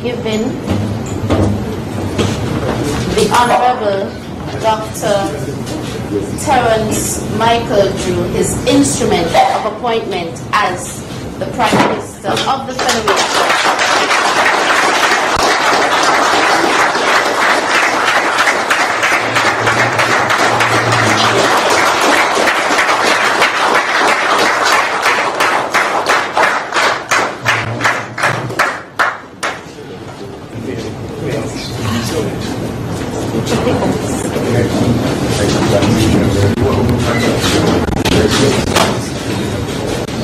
S6: Given the Honorable Dr. Terrence Michael Drew his instrument of appointment as the Prime Minister of the Federation.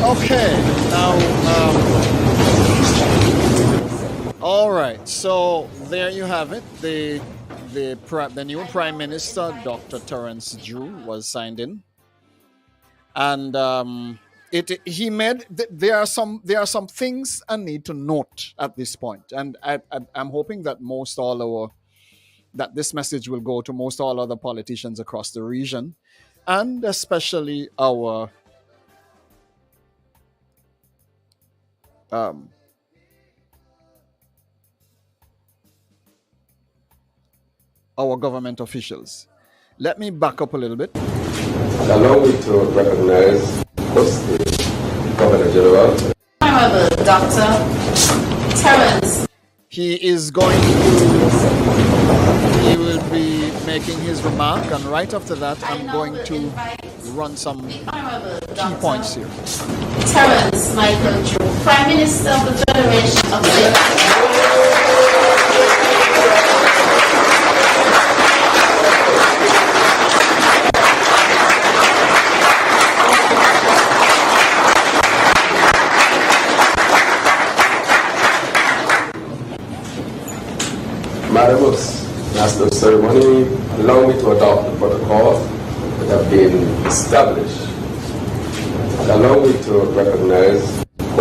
S2: Okay, now, all right, so there you have it. The new Prime Minister, Dr. Terrence Drew, was signed in, and there are some things I need to note at this point, and I'm hoping that that this message will go to most all other politicians across the region, and especially our government officials. Let me back up a little bit.
S8: Allow me to recognize the Governor General.
S6: Honorable Dr. Terrence.
S2: He will be making his remark, and right after that, I'm going to run some key points here.
S6: Terrence Michael Drew, Prime Minister of the Federation of
S8: Madam Master of Ceremony, allow me to adopt the protocol that have been established. Allow me to recognize the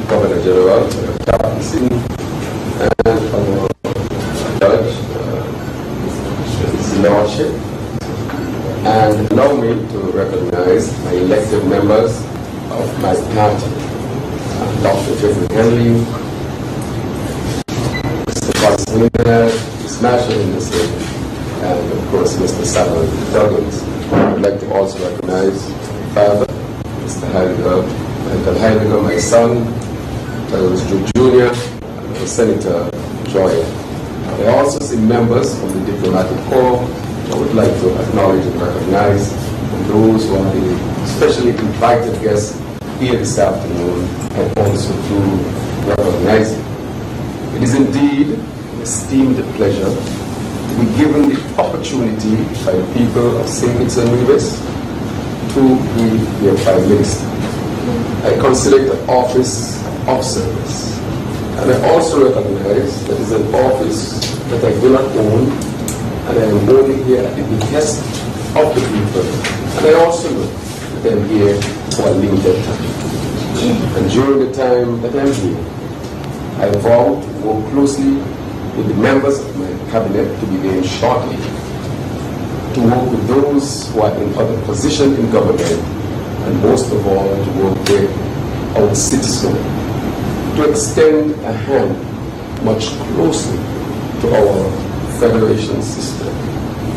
S8: Governor General, the Captain, and our Judge, His Lordship, and allow me to recognize my elected members of my party. Dr. Jeffrey Henley, Mr. Cosmina, Ms. Marshall Henderson, and of course Mr. Samuel Douglas. I would like to also recognize my father, Mr. Heidegger, Michael Heidegger, my son, Terrence Jr., and Senator Joy. I also see members from the diplomatic corps. I would like to acknowledge and recognize, and those who are the specially invited guests here this afternoon, and also to recognize you. It is indeed an esteemed pleasure to be given the opportunity by the people of St. Kitts and Nevis to be their Prime Minister. I consider it an office of service. And I also recognize that it's an office that I do not own, and I am only here at the behest of the people. And I also know that I'm here for a limited time. And during the time that I'm here, I vow to work closely with the members of my cabinet to be named shortly, to work with those who are in other positions in government, and most of all, to work with our citizens, to extend a hand much closer to our federation system,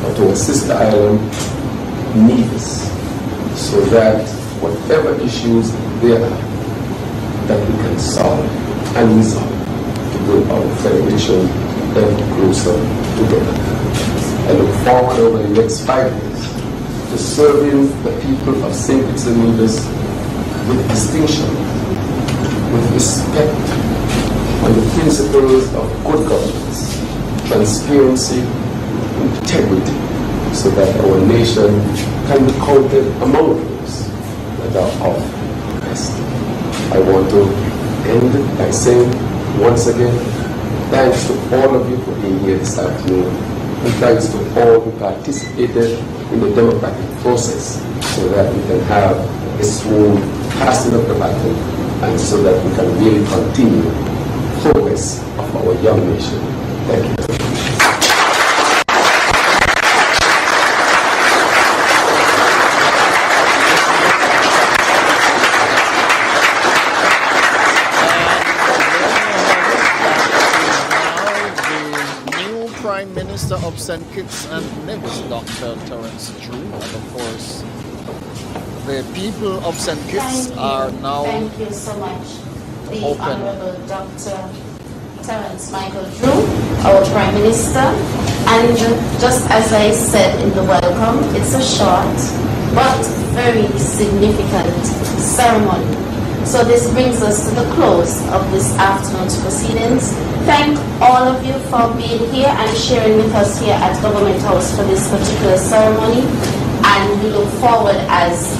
S8: or to our sister island, NEVIS, so that whatever issues there are, that we can solve and resolve to bring our federation ever closer together. I look forward over the next 5 years to serving the people of St. Kitts and Nevis with distinction, with respect, on the principles of good governance, transparency, integrity, so that our nation can be counted among those that are of the best. I want to end by saying once again, thanks to all of you for being here this afternoon, and thanks to all who participated in the democratic process, so that we can have a smooth passing of the baton, and so that we can really continue progress of our young nation. Thank you.
S2: Prime Minister of St. Kitts and Nevis, Dr. Terrence Drew, and of course, the people of St. Kitts are now
S6: Thank you so much, the
S2: open.
S6: Honorable Dr. Terrence Michael Drew, our Prime Minister. And just as I said in the welcome, it's a short but very significant ceremony. So this brings us to the close of this afternoon's proceedings. Thank all of you for being here and sharing with us here at Government House for this particular ceremony. And we look forward, as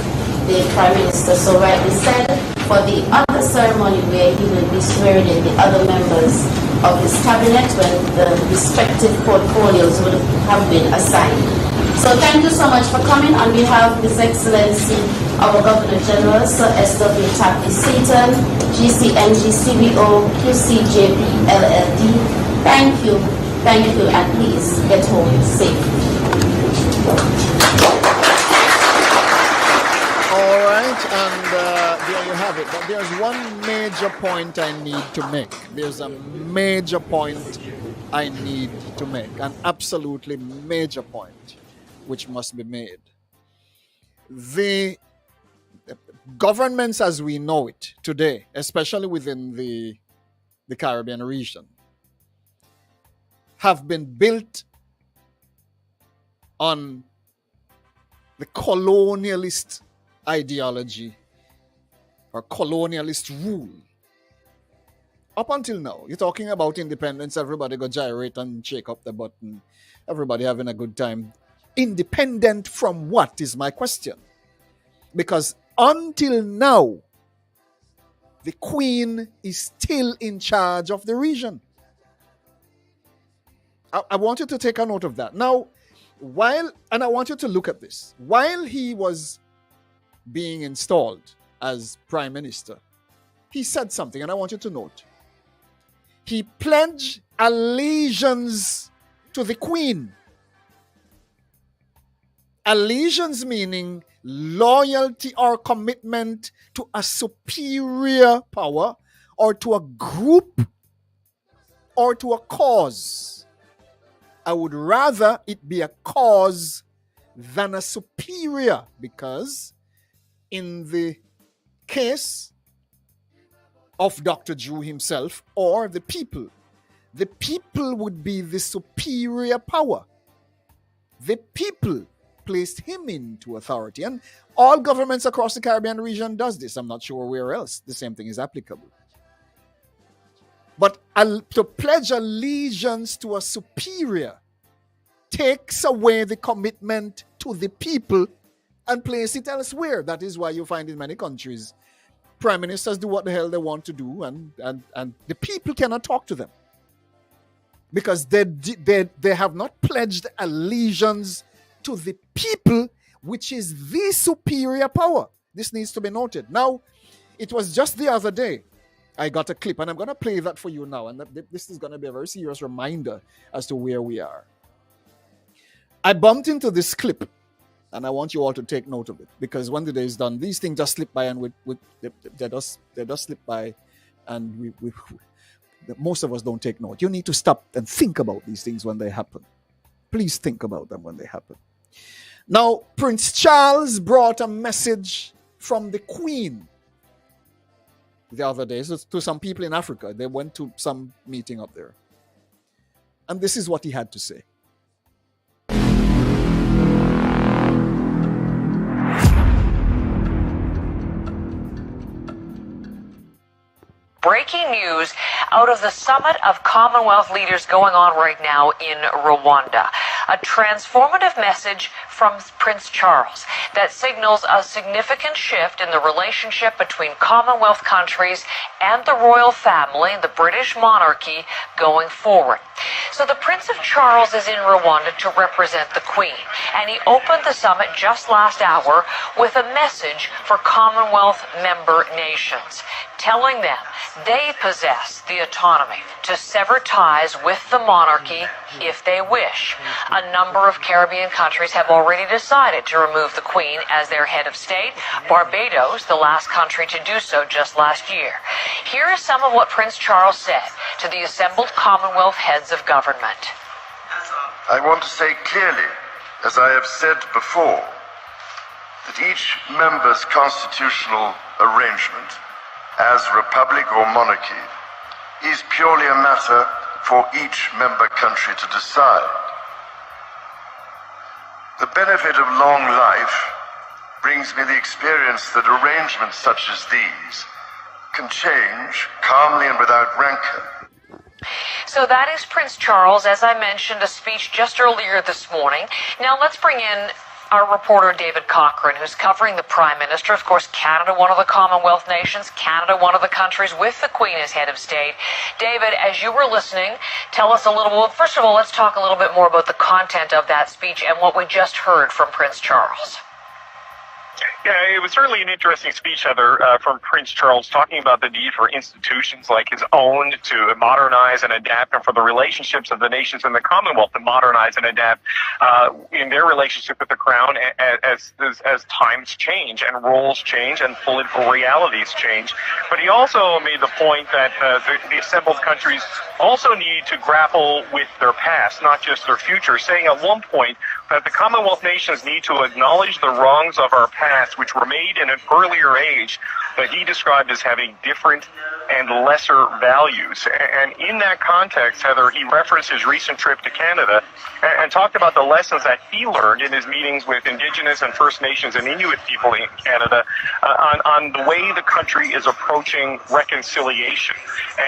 S6: the Prime Minister so rightly said, for the other ceremony where he will be swearing in the other members of his cabinet when the respective portfolios would have been assigned. So thank you so much for coming on behalf of His Excellency, our Governor General, Sir S.W. Tapley Seaton, GCMG CBO, QCJB LLD. Thank you, and please get home safe.
S2: all right, and there you have it. But there's one major point I need to make. There's a major point I need to make, an absolutely major point which must be made. The governments as we know it today, especially within the Caribbean region, have been built on the colonialist ideology or colonialist rule. Up until now, you're talking about independence, everybody go gyrate and shake up the button, everybody having a good time. Independent from what is my question? Because until now, the Queen is still in charge of the region. I want you to take a note of that. Now, and I want you to look at this. While he was being installed as Prime Minister, he said something, and I want you to note. He pledged allegiance to the Queen. Allegiance meaning loyalty or commitment to a superior power, or to a group or to a cause. I would rather it be a cause than a superior, because in the case of Dr. Drew himself or the people would be the superior power. The people placed him into authority, and all governments across the Caribbean region does this. I'm not sure where else the same thing is applicable. But to pledge allegiance to a superior takes away the commitment to the people and place it elsewhere. That is why you find in many countries prime ministers do what the hell they want to do, and the people cannot talk to them because they have not pledged allegiance to the people, which is the superior power. This needs to be noted. Now, it was just the other day I got a clip, and I'm going to play that for you now, and this is going to be a very serious reminder as to where we are. I bumped into this clip, and I want you all to take note of it, because when the day is done, these things just slip by, and they just slip by, and most of us don't take note. You need to stop and think about these things when they happen. Please think about them when they happen. Now, Prince Charles brought a message from the Queen the other day to some people in Africa. They went to some meeting up there, and this is what he had to say.
S9: Breaking news out of the summit of Commonwealth leaders going on right now in Rwanda. A transformative message from Prince Charles that signals a significant shift in the relationship between Commonwealth countries and the royal family, the British monarchy, going forward. So the Prince of Charles is in Rwanda to represent the Queen, and he opened the summit just last hour with a message for Commonwealth member nations, telling them they possess the autonomy to sever ties with the monarchy if they wish. A number of Caribbean countries have already decided to remove the Queen as their head of state. Barbados, the last country to do so just last year. Here is some of what Prince Charles said to the assembled Commonwealth heads of government.
S10: I want to say clearly, as I have said before, that each member's constitutional arrangement, as republic or monarchy, is purely a matter for each member country to decide. The benefit of long life brings me the experience that arrangements such as these can change calmly and without rancor.
S9: So that is Prince Charles, as I mentioned, a speech just earlier this morning. Now let's bring in our reporter David Cochran, who's covering the Prime Minister. Of course, Canada, one of the Commonwealth nations, Canada, one of the countries with the Queen as head of state. David, as you were listening, tell us a little, well, first of all, let's talk a little bit more about the content of that speech and what we just heard from Prince Charles.
S11: Yeah, it was certainly an interesting speech, Heather, from Prince Charles, talking about the need for institutions like his own to modernize and adapt, and for the relationships of the nations in the Commonwealth to modernize and adapt in their relationship with the Crown as times change and roles change and political realities change. But he also made the point that the assembled countries also need to grapple with their past, not just their future, saying at one point that the Commonwealth nations need to acknowledge the wrongs of our past, which were made in an earlier age, that he described as having different and lesser values. And in that context, Heather, he referenced his recent trip to Canada and talked about the lessons that he learned in his meetings with Indigenous and First Nations and Inuit people in Canada on the way the country is approaching reconciliation.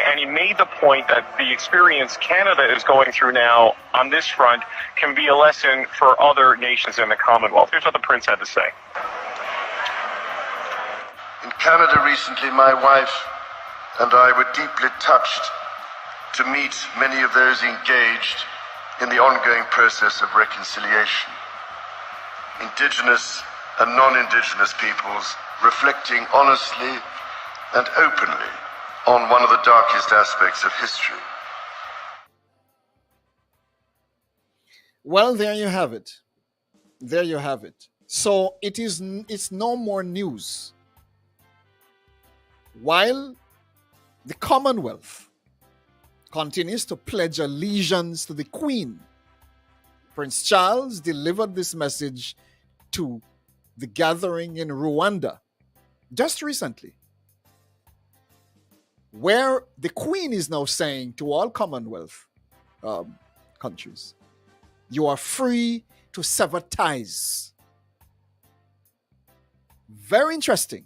S11: And he made the point that the experience Canada is going through now on this front can be a lesson for other nations in the Commonwealth. Here's what the Prince had to say.
S10: In Canada recently, my wife and I were deeply touched to meet many of those engaged in the ongoing process of reconciliation. Indigenous and non-Indigenous peoples reflecting honestly and openly on one of the darkest aspects of history.
S2: Well, there you have it. There you have it. So it's no more news. While the Commonwealth continues to pledge allegiance to the Queen. Prince Charles delivered this message to the gathering in Rwanda just recently, where the Queen is now saying to all Commonwealth countries, you are free to sever ties. Very interesting.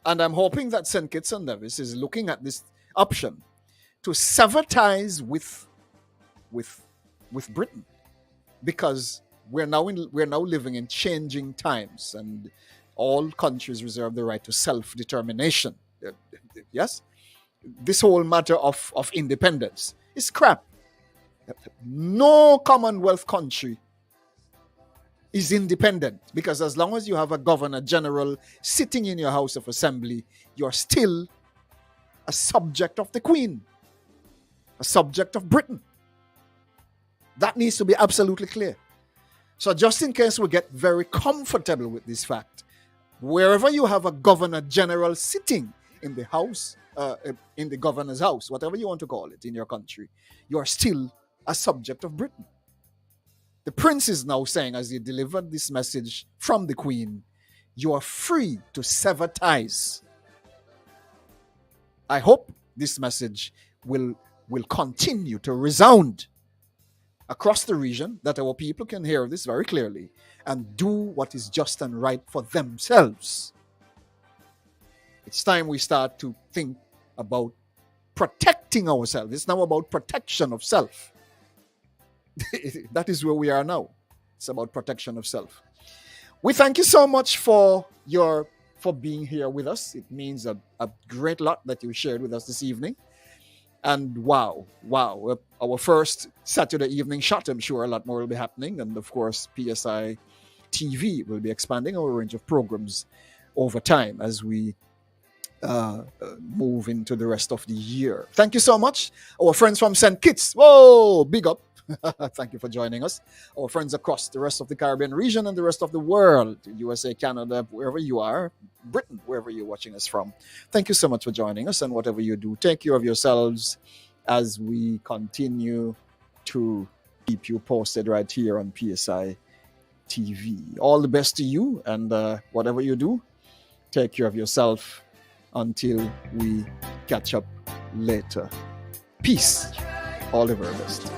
S2: And I'm hoping that St. Kitts and Nevis is looking at this option to sever ties with Britain, because we're now living in changing times, and all countries reserve the right to self-determination. Yes, this whole matter of independence is crap. No Commonwealth country is independent, because as long as you have a governor general sitting in your House of Assembly, you're still a subject of the Queen, a subject of Britain. That needs to be absolutely clear. So just in case we get very comfortable with this fact, wherever you have a governor general sitting in the house, in the governor's house, whatever you want to call it in your country, you are still a subject of Britain. The prince is now saying, as he delivered this message from the Queen, you are free to sever ties. I hope this message will continue to resound across the region, that our people can hear this very clearly and do what is just and right for themselves. It's time we start to think about protecting ourselves. It's now about protection of self. That is where we are now. It's about protection of self. We thank you so much for being here with us. It means a great lot that you shared with us this evening. And wow, our first Saturday evening shot. I'm sure a lot more will be happening. And of course, PSI TV will be expanding our range of programs over time as we move into the rest of the year. Thank you so much. Our friends from St. Kitts, whoa, big up. Thank you for joining us. Our friends across the rest of the Caribbean region and the rest of the world, USA, Canada, wherever you are, Britain, wherever you're watching us from. Thank you so much for joining us, and whatever you do, take care of yourselves as we continue to keep you posted right here on PSI TV. All the best to you, and whatever you do, take care of yourself until we catch up later. Peace. All the very best.